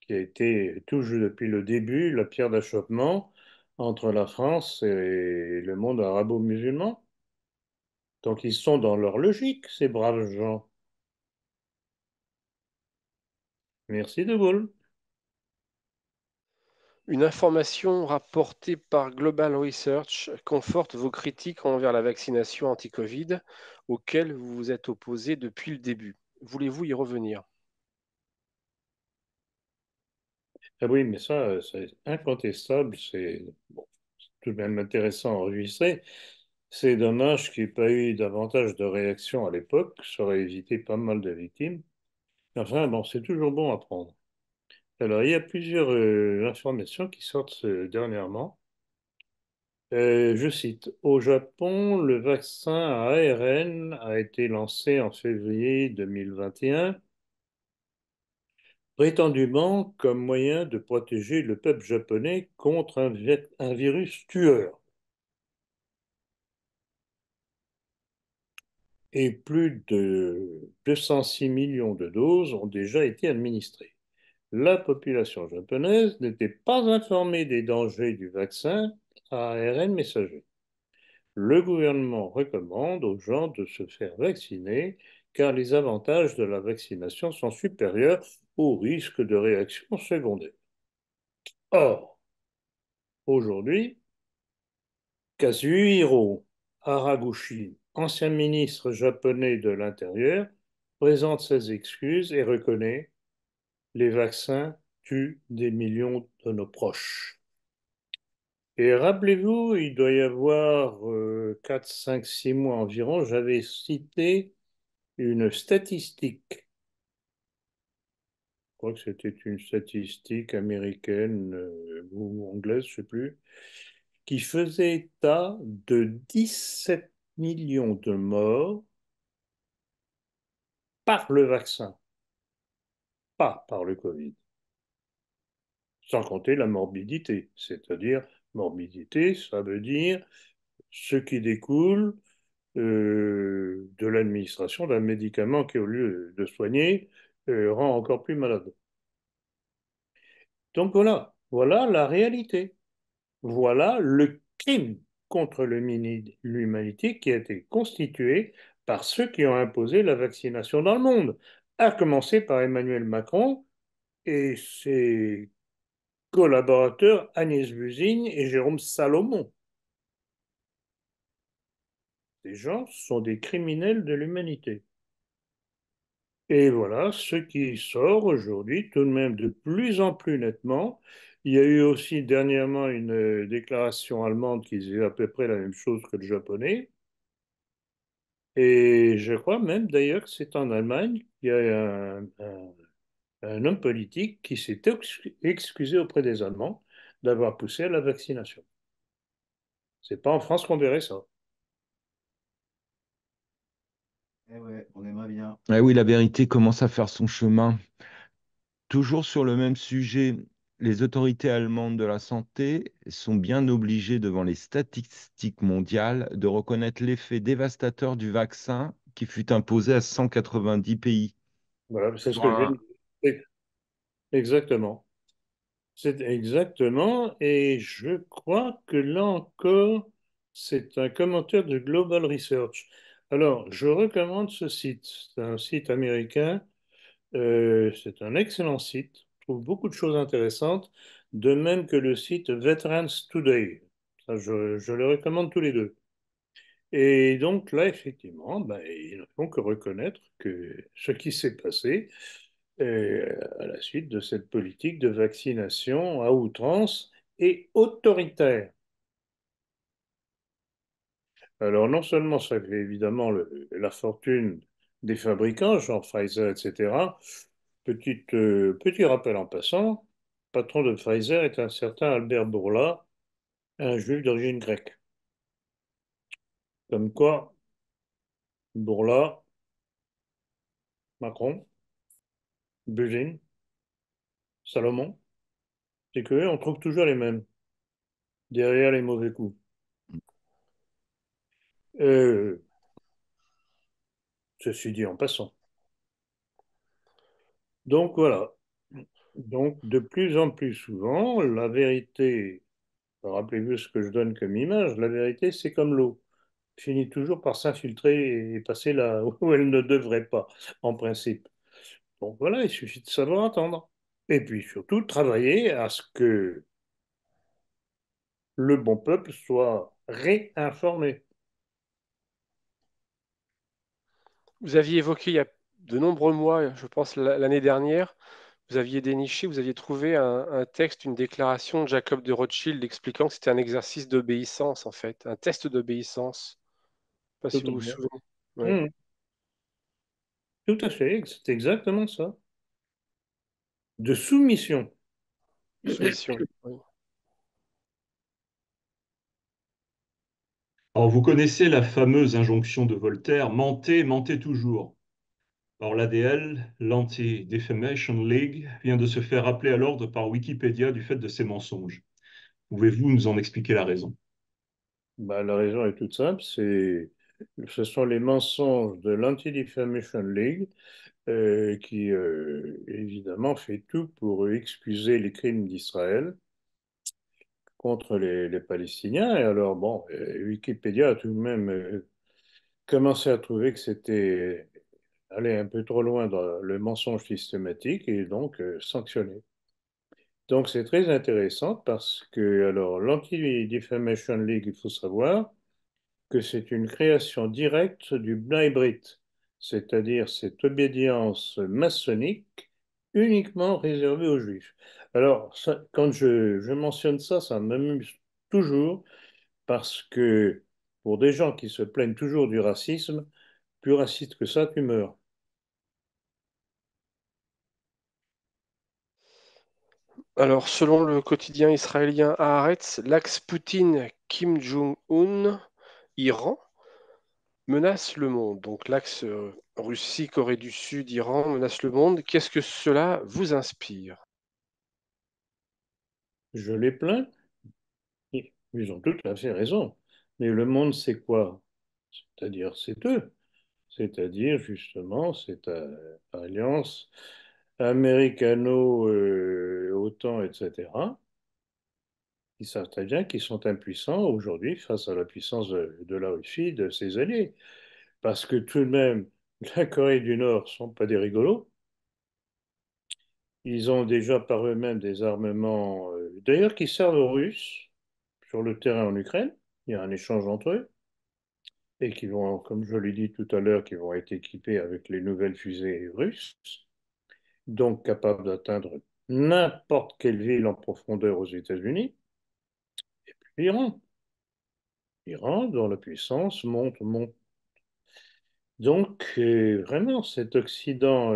qui a été toujours depuis le début la pierre d'achoppement entre la France et le monde arabo-musulman. Donc ils sont dans leur logique, ces braves gens. Merci De Gaulle. Une information rapportée par Global Research conforte vos critiques envers la vaccination anti-Covid, auxquelles vous vous êtes opposé depuis le début. Voulez-vous y revenir? Ah oui, mais ça, c'est incontestable, bon, c'est tout de même intéressant à enregistrer. C'est dommage qu'il n'y ait pas eu davantage de réactions à l'époque, ça aurait évité pas mal de victimes. Enfin, bon, c'est toujours bon à prendre. Alors, il y a plusieurs informations qui sortent dernièrement. Je cite, au Japon, le vaccin à ARN a été lancé en février 2021, prétendument comme moyen de protéger le peuple japonais contre un virus tueur. Et plus de 206 millions de doses ont déjà été administrées. La population japonaise n'était pas informée des dangers du vaccin à ARN messager. Le gouvernement recommande aux gens de se faire vacciner car les avantages de la vaccination sont supérieurs aux risques de réactions secondaires. Or, aujourd'hui, Kazuhiro Haraguchi, ancien ministre japonais de l'Intérieur, présente ses excuses et reconnaît: les vaccins tuent des millions de nos proches. Et rappelez-vous, il doit y avoir 4, 5, 6 mois environ, j'avais cité une statistique, je crois que c'était une statistique américaine ou anglaise, je ne sais plus, qui faisait état de 17 millions de morts par le vaccin, pas par le Covid, sans compter la morbidité, c'est-à-dire morbidité, ça veut dire ce qui découle de l'administration d'un médicament qui, au lieu de soigner, rend encore plus malade. Donc voilà la réalité. Voilà le crime contre l'humanité qui a été constitué par ceux qui ont imposé la vaccination dans le monde, à commencer par Emmanuel Macron et ses collaborateurs Agnès Buzyn et Jérôme Salomon. Ces gens sont des criminels de l'humanité. Et voilà ce qui sort aujourd'hui, tout de même de plus en plus nettement. Il y a eu aussi dernièrement une déclaration allemande qui disait à peu près la même chose que le japonais. Et je crois même d'ailleurs que c'est en Allemagne qu'il y a un homme politique qui s'est excusé auprès des Allemands d'avoir poussé à la vaccination. C'est pas en France qu'on verrait ça. Eh ouais, on aimerait bien. Eh oui, la vérité commence à faire son chemin. Toujours sur le même sujet, les autorités allemandes de la santé sont bien obligées devant les statistiques mondiales de reconnaître l'effet dévastateur du vaccin qui fut imposé à 190 pays. Voilà, c'est ce Sur que je viens un- de dire. Exactement. C'est exactement, et je crois que là encore, c'est un commentaire de Global Research. Alors, je recommande ce site. C'est un site américain. C'est un excellent site. Je trouve beaucoup de choses intéressantes, de même que le site Veterans Today. Ça, je le recommande tous les deux. Et donc là, effectivement, ben, ils ne font que reconnaître que ce qui s'est passé à la suite de cette politique de vaccination à outrance et autoritaire. Alors non seulement ça fait évidemment la fortune des fabricants, genre Pfizer, etc. Petit rappel en passant, le patron de Pfizer est un certain Albert Bourla, un juif d'origine grecque. Comme quoi, Bourla, Macron, Buzyn, Salomon, c'est que on trouve toujours les mêmes, derrière les mauvais coups. Euh, Ceci dit en passant. Donc voilà. Donc de plus en plus souvent, la vérité, rappelez-vous ce que je donne comme image, la vérité c'est comme l'eau, finit toujours par s'infiltrer et passer là où elle ne devrait pas, en principe. Donc voilà, il suffit de savoir attendre. Et puis surtout, travailler à ce que le bon peuple soit réinformé. Vous aviez évoqué il y a de nombreux mois, je pense l'année dernière, vous aviez déniché, vous aviez trouvé un texte, une déclaration de Jacob de Rothschild expliquant que c'était un exercice d'obéissance, en fait, un test d'obéissance. Je sais pas Tout si vous à vous fait. souvenez. Ouais. Mmh. Tout à fait, c'est exactement ça. De soumission. Soumission. Oui. Alors, vous connaissez la fameuse injonction de Voltaire, mentez, mentez toujours. Or, l'ADL, l'Anti-Defamation League, vient de se faire rappeler à l'ordre par Wikipédia du fait de ces mensonges. Pouvez-vous nous en expliquer la raison? Bah, la raison est toute simple, ce sont les mensonges de l'Anti-Defamation League qui, évidemment, fait tout pour excuser les crimes d'Israël contre les Palestiniens. Et alors, bon, Wikipédia a tout de même commencé à trouver que c'était aller un peu trop loin dans le mensonge systématique et donc sanctionné. Donc, c'est très intéressant parce que, alors, l'Anti-Defamation League, il faut savoir, que c'est une création directe du Bnei Brit, c'est-à-dire cette obédience maçonnique uniquement réservée aux Juifs. Alors, quand je mentionne ça, ça m'amuse toujours parce que pour des gens qui se plaignent toujours du racisme, plus raciste que ça, tu meurs. Alors, selon le quotidien israélien Haaretz, l'axe Poutine-Kim Jong-un, Iran, menace le monde. Donc, l'axe Russie, Corée du Sud, Iran menace le monde. Qu'est-ce que cela vous inspire? Je les plains, ils ont tout à fait raison. Mais le monde, c'est quoi? C'est-à-dire, c'est eux. c'est-à-dire justement cette alliance américano-OTAN, etc., qui savent très bien qu'ils sont impuissants aujourd'hui face à la puissance de la Russie, de ses alliés. Parce que tout de même, la Corée du Nord ne sont pas des rigolos. Ils ont déjà par eux-mêmes des armements, d'ailleurs, qui servent aux Russes sur le terrain en Ukraine. Il y a un échange entre eux. Et qui vont, comme je l'ai dit tout à l'heure, qui vont être équipés avec les nouvelles fusées russes, donc capables d'atteindre n'importe quelle ville en profondeur aux États-Unis. L'Iran. L'Iran, dont la puissance monte, monte. Donc, vraiment, cet Occident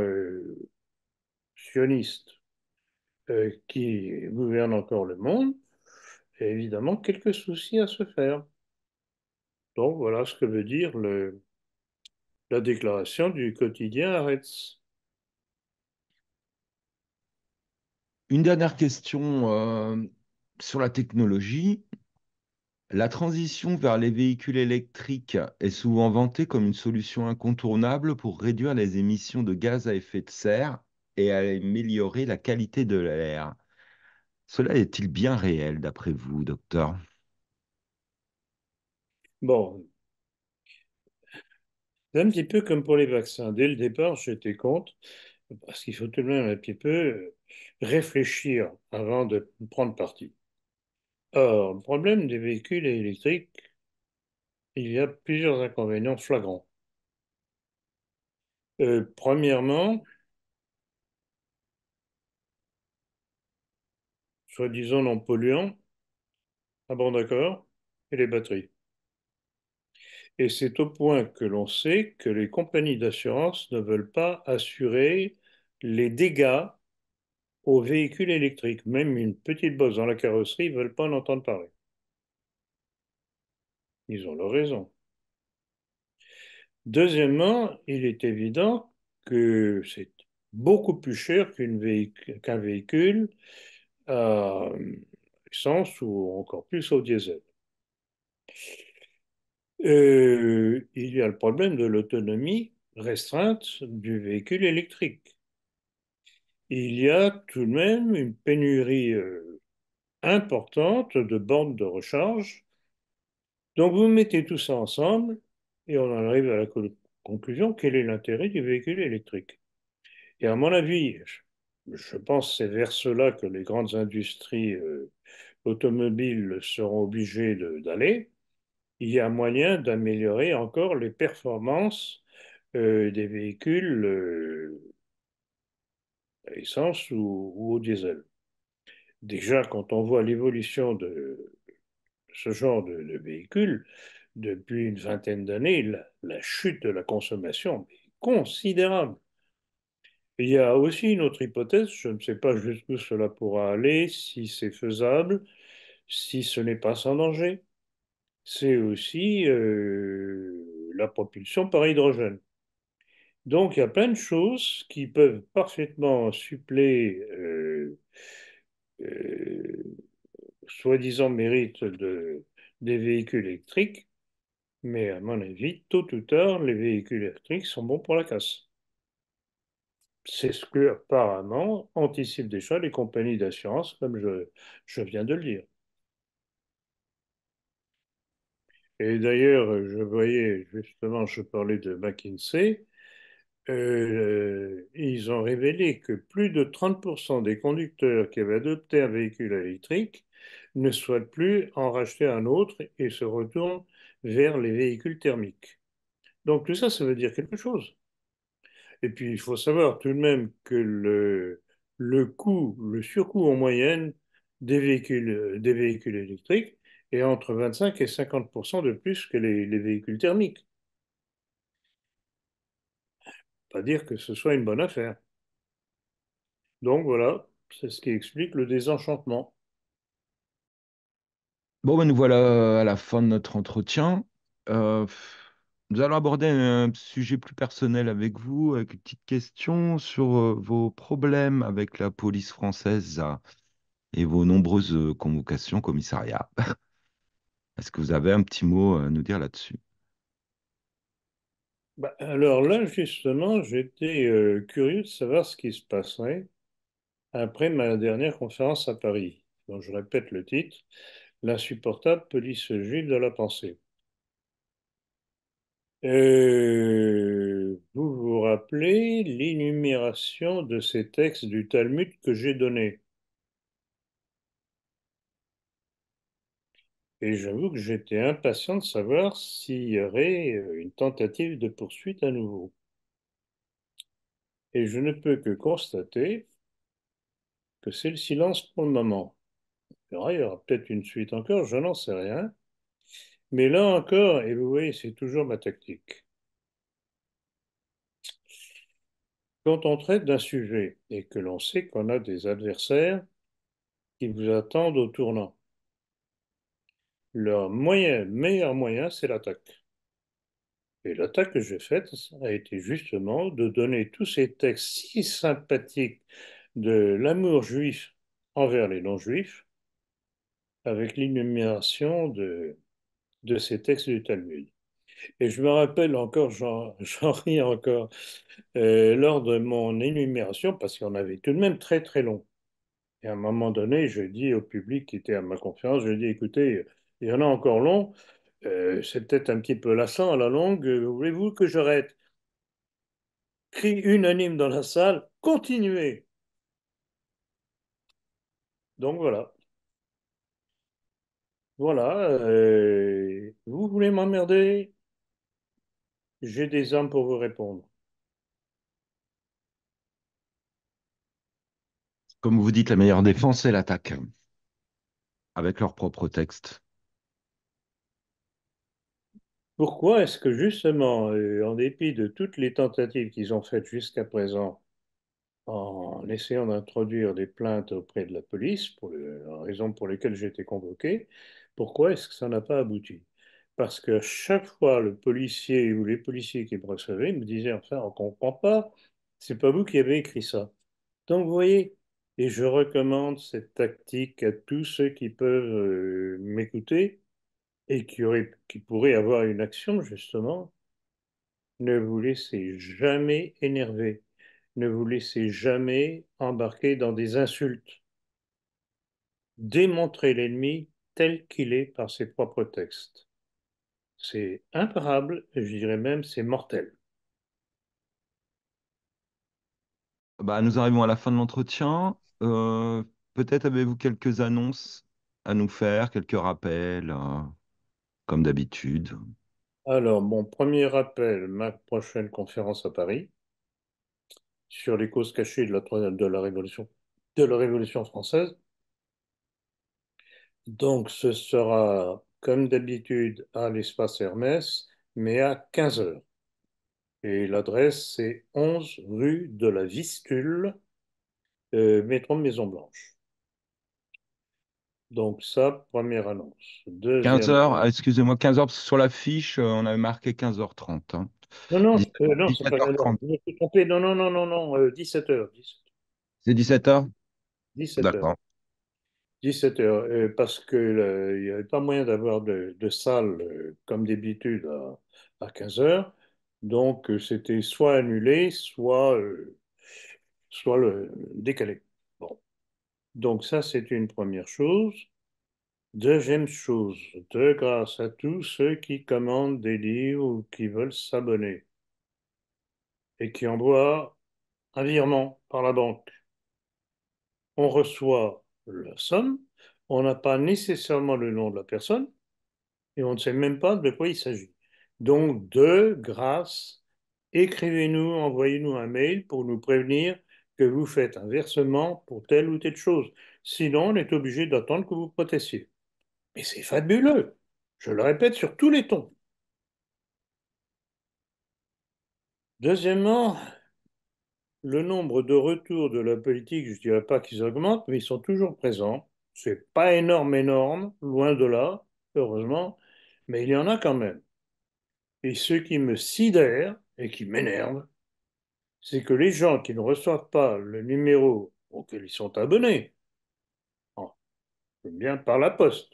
sioniste qui gouverne encore le monde a évidemment quelques soucis à se faire. Donc, voilà ce que veut dire la déclaration du quotidien Haaretz. Une dernière question sur la technologie. La transition vers les véhicules électriques est souvent vantée comme une solution incontournable pour réduire les émissions de gaz à effet de serre et améliorer la qualité de l'air. Cela est-il bien réel d'après vous, docteur? Bon, c'est un petit peu comme pour les vaccins. Dès le départ, j'étais contre, parce qu'il faut tout de même un petit peu réfléchir avant de prendre parti. Or, le problème des véhicules électriques, il y a plusieurs inconvénients flagrants. Premièrement, soi-disant non polluants, ah bon d'accord, et les batteries. Et c'est au point que l'on sait que les compagnies d'assurance ne veulent pas assurer les dégâts aux véhicules électriques. Même une petite bosse dans la carrosserie, ils ne veulent pas en entendre parler. Ils ont leur raison. Deuxièmement, il est évident que c'est beaucoup plus cher qu'un véhicule à essence ou encore plus au diesel. Il y a le problème de l'autonomie restreinte du véhicule électrique. Il y a tout de même une pénurie importante de bornes de recharge. Donc vous mettez tout ça ensemble et on en arrive à la conclusion, quel est l'intérêt du véhicule électrique? Et à mon avis, je pense que c'est vers cela que les grandes industries automobiles seront obligées d'aller. Il y a moyen d'améliorer encore les performances des véhicules à essence ou au diesel. Déjà, quand on voit l'évolution de ce genre de véhicules, depuis une vingtaine d'années, la chute de la consommation est considérable. Il y a aussi une autre hypothèse, je ne sais pas jusqu'où cela pourra aller, si c'est faisable, si ce n'est pas sans danger. C'est aussi la propulsion par hydrogène. Donc il y a plein de choses qui peuvent parfaitement suppléer euh, soi-disant mérite des véhicules électriques, mais à mon avis, tôt ou tard, les véhicules électriques sont bons pour la casse. C'est ce que apparemment anticipent déjà les compagnies d'assurance, comme je viens de le dire. Et d'ailleurs, je voyais justement, je parlais de McKinsey, ils ont révélé que plus de 30% des conducteurs qui avaient adopté un véhicule électrique ne souhaitent plus en racheter un autre et se retournent vers les véhicules thermiques. Donc tout ça, ça veut dire quelque chose. Et puis il faut savoir tout de même que le coût, le surcoût en moyenne des véhicules électriques est entre 25 et 50% de plus que les véhicules thermiques. Pas dire que ce soit une bonne affaire. Donc voilà, c'est ce qui explique le désenchantement. Bon, ben nous voilà à la fin de notre entretien. Euh, Nous allons aborder un sujet plus personnel avec vous, avec une petite question sur vos problèmes avec la police française et vos nombreuses convocations au commissariat. Est-ce que vous avez un petit mot à nous dire là-dessus? Bah, alors là, justement, j'étais curieux de savoir ce qui se passerait après ma dernière conférence à Paris. Donc, je répète le titre, L'insupportable police juive de la pensée. Vous vous rappelez l'énumération de ces textes du Talmud que j'ai donnés? Et j'avoue que j'étais impatient de savoir s'il y aurait une tentative de poursuite à nouveau. Et je ne peux que constater que c'est le silence pour le moment. Il y aura peut-être une suite encore, je n'en sais rien. Mais là encore, et vous voyez, c'est toujours ma tactique. Quand on traite d'un sujet et que l'on sait qu'on a des adversaires qui vous attendent au tournant, leur meilleur moyen, c'est l'attaque. Et l'attaque que j'ai faite a été justement de donner tous ces textes si sympathiques de l'amour juif envers les non-juifs, avec l'énumération de ces textes du Talmud. Et je me rappelle encore, j'en ris encore, lors de mon énumération, parce qu'on avait tout de même très très long. Et à un moment donné, je dis au public qui était à ma conférence, je dis, écoutez, il y en a encore long, c'est peut-être un petit peu lassant à la longue, voulez-vous que j'arrête? Cri unanime dans la salle, continuez. Donc voilà, voilà, vous voulez m'emmerder? J'ai des armes pour vous répondre. Comme vous dites, la meilleure défense, c'est l'attaque, avec leur propre texte. Pourquoi est-ce que justement, en dépit de toutes les tentatives qu'ils ont faites jusqu'à présent, en essayant d'introduire des plaintes auprès de la police, pour la raison pour lesquelles j'ai été convoqué, pourquoi est-ce que ça n'a pas abouti? Parce que chaque fois, le policier ou les policiers qui me recevaient me disaient, enfin, on ne comprend pas, c'est pas vous qui avez écrit ça. Donc, vous voyez, et je recommande cette tactique à tous ceux qui peuvent m'écouter et qui pourraient avoir une action, justement. Ne vous laissez jamais énerver. Ne vous laissez jamais embarquer dans des insultes. Démontrez l'ennemi tel qu'il est par ses propres textes. C'est imparable, je dirais même c'est mortel. Bah, nous arrivons à la fin de l'entretien. Peut-être avez-vous quelques annonces à nous faire, quelques rappels, comme d'habitude. Alors, mon premier rappel, ma prochaine conférence à Paris sur les causes cachées de la Révolution française. Donc, ce sera, comme d'habitude, à l'espace Hermès, mais à 15 heures. Et l'adresse, c'est 11 rue de la Vistule, métro Maison Blanche. Donc ça, première annonce. 15 Deuxième... heures, excusez-moi, 15 heures, parce que sur la fiche, on avait marqué 15h30. Hein. Non, non, 17 non, c'est pas grave. 17h30. Je me suis trompé. Non, non, non, non, non, 17 heures. C'est 17h? 17 heures. D'accord. 17 heures. Parce que il n'y avait pas moyen d'avoir de salle comme d'habitude à 15 heures. Donc, c'était soit annulé, soit décalé. Bon. Donc, ça, c'est une première chose. Deuxième chose, de grâce à tous ceux qui commandent des livres ou qui veulent s'abonner et qui envoient un virement par la banque. On reçoit la somme, on n'a pas nécessairement le nom de la personne et on ne sait même pas de quoi il s'agit. Donc, de grâce, écrivez-nous, envoyez-nous un mail pour nous prévenir que vous faites un versement pour telle ou telle chose. Sinon, on est obligé d'attendre que vous protestiez. Mais c'est fabuleux. Je le répète sur tous les tons. Deuxièmement, le nombre de retours de la politique, je ne dirais pas qu'ils augmentent, mais ils sont toujours présents. C'est pas énorme, énorme, loin de là, heureusement, mais il y en a quand même. Et ce qui me sidère et qui m'énerve, c'est que les gens qui ne reçoivent pas le numéro auquel ils sont abonnés, oh, bien par la poste,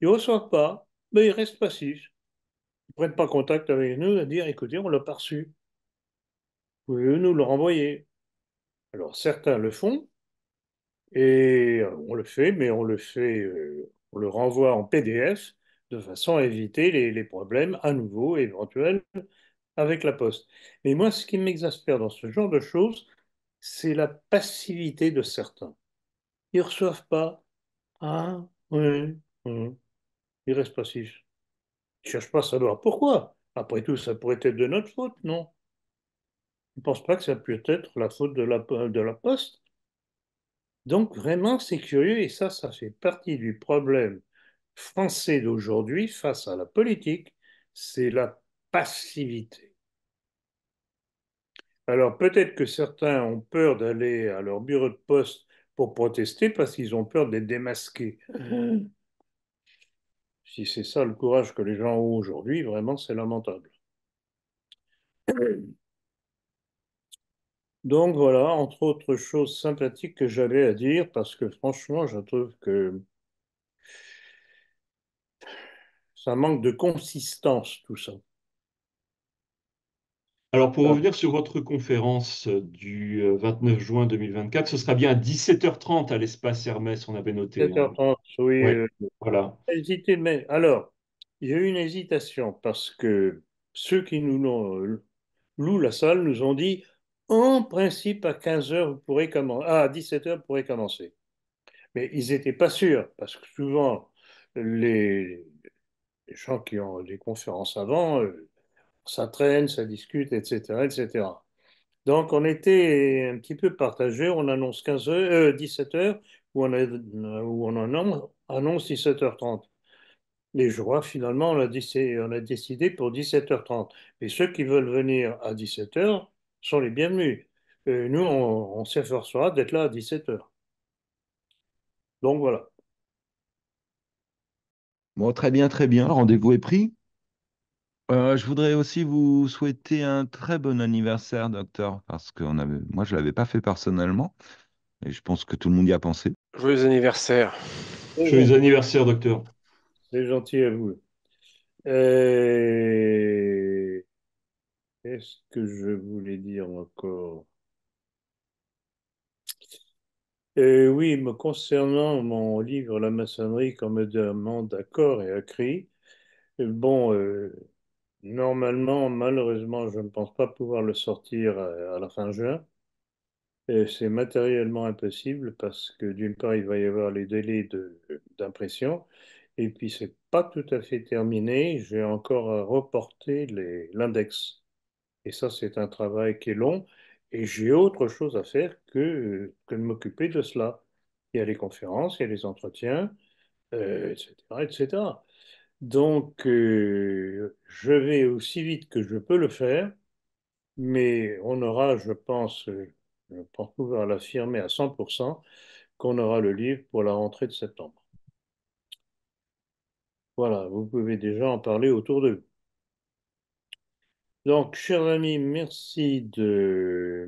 ils ne reçoivent pas, mais ils restent passifs. Ils ne prennent pas contact avec nous et dire, écoutez, on l'a pas reçu. Pouvez-vous nous le renvoyer? Alors certains le font et on le fait, mais on le renvoie en PDF de façon à éviter les problèmes à nouveau éventuels avec la poste. Mais moi, ce qui m'exaspère dans ce genre de choses, c'est la passivité de certains. Ils ne reçoivent pas. Ah, oui, oui. Ils restent passifs. Ils ne cherchent pas à savoir pourquoi. Après tout, ça pourrait être de notre faute, non? Je ne pense pas que ça puisse être la faute de la poste. Donc vraiment, c'est curieux et ça fait partie du problème français d'aujourd'hui face à la politique, c'est la passivité. Alors peut-être que certains ont peur d'aller à leur bureau de poste pour protester parce qu'ils ont peur d'être démasqués. Si c'est ça le courage que les gens ont aujourd'hui, vraiment c'est lamentable. Donc voilà, entre autres choses sympathiques que j'avais à dire, parce que franchement, je trouve que ça manque de consistance, tout ça. Alors, pour Alors, revenir sur votre conférence du 29 juin 2024, ce sera bien à 17h30 à l'espace Hermès, on avait noté, hein. 7h30, oui, Oui, voilà. hésité, mais alors, il y a eu une hésitation parce que ceux qui louent la salle nous ont dit, en principe, à 15h, vous pourrez commencer, à 17h, vous pourrez commencer. Mais ils n'étaient pas sûrs parce que souvent, les, les gens qui ont des conférences avant, ça traîne, ça discute, etc., etc. Donc, on était un petit peu partagés. On annonce 17 heures ou on annonce 17h30. Les jours, finalement, on a décidé pour 17h30. Et ceux qui veulent venir à 17h sont les bienvenus. Nous, on s'efforcera d'être là à 17h. Donc voilà. Bon, très bien. Le rendez-vous est pris. Je voudrais aussi vous souhaiter un très bon anniversaire, docteur, parce que moi, je ne l'avais pas fait personnellement, et je pense que tout le monde y a pensé. Joyeux anniversaire. C'est Joyeux gentil, anniversaire, docteur. c'est gentil à vous. Euh, Qu'est-ce que je voulais dire encore? Oui, me concernant mon livre La maçonnerie comme me demande d'accord et écrit, bon, normalement, malheureusement, je ne pense pas pouvoir le sortir à la fin juin. Et c'est matériellement impossible parce que d'une part, il va y avoir les délais d'impression et puis c'est pas tout à fait terminé. J'ai encore à reporter l'index. Et ça, c'est un travail qui est long et j'ai autre chose à faire que de m'occuper de cela. Il y a les conférences, il y a les entretiens, etc., etc. Donc, je vais aussi vite que je peux le faire, mais on aura, je pense pouvoir l'affirmer à 100%, qu'on aura le livre pour la rentrée de septembre. Voilà, vous pouvez déjà en parler autour de vous. Donc, chers amis, merci de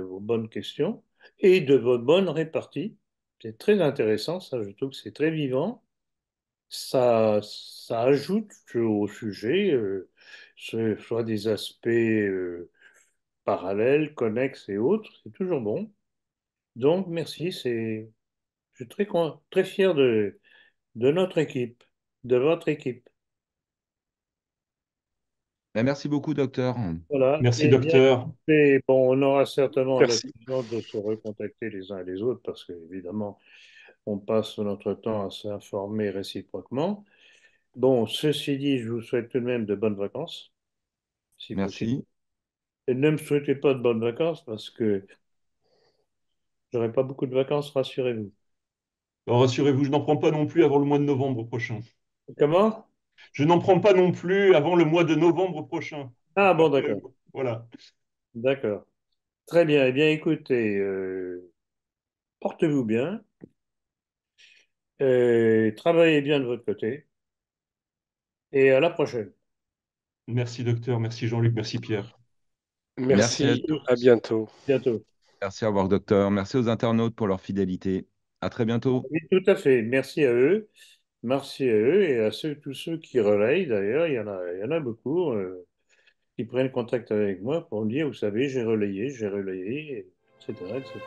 vos bonnes questions et de votre bonne répartie. C'est très intéressant, ça, je trouve que c'est très vivant. Ça ajoute au sujet, soit des aspects parallèles, connexes et autres. C'est toujours bon. Donc, merci. Je suis très fier de notre équipe, de votre équipe. Ben, merci beaucoup, docteur. Voilà. Merci, Eh bien, docteur. écoutez, bon, on aura certainement Merci. l'occasion de se recontacter les uns et les autres parce qu'évidemment, on passe notre temps à s'informer réciproquement. Bon, ceci dit, je vous souhaite tout de même de bonnes vacances, si possible. Merci. Et ne me souhaitez pas de bonnes vacances parce que j'aurai pas beaucoup de vacances, rassurez-vous. Alors, rassurez-vous, je n'en prends pas non plus avant le mois de novembre prochain. Comment? Je n'en prends pas non plus avant le mois de novembre prochain. Ah bon, d'accord. Rassurez-vous. Voilà. D'accord. Très bien. Eh bien, écoutez, portez-vous bien, travaillez bien de votre côté et à la prochaine. Merci, docteur. Merci, Jean-Luc. Merci, Pierre. Merci à Merci. À tous. bientôt. Bientôt. Merci, au revoir, docteur. Merci aux internautes pour leur fidélité. À très bientôt. Oui, tout à fait. Merci à eux. Merci à eux et à tous ceux qui relayent. D'ailleurs, il y en a beaucoup qui prennent contact avec moi pour me dire, vous savez, j'ai relayé, etc., etc.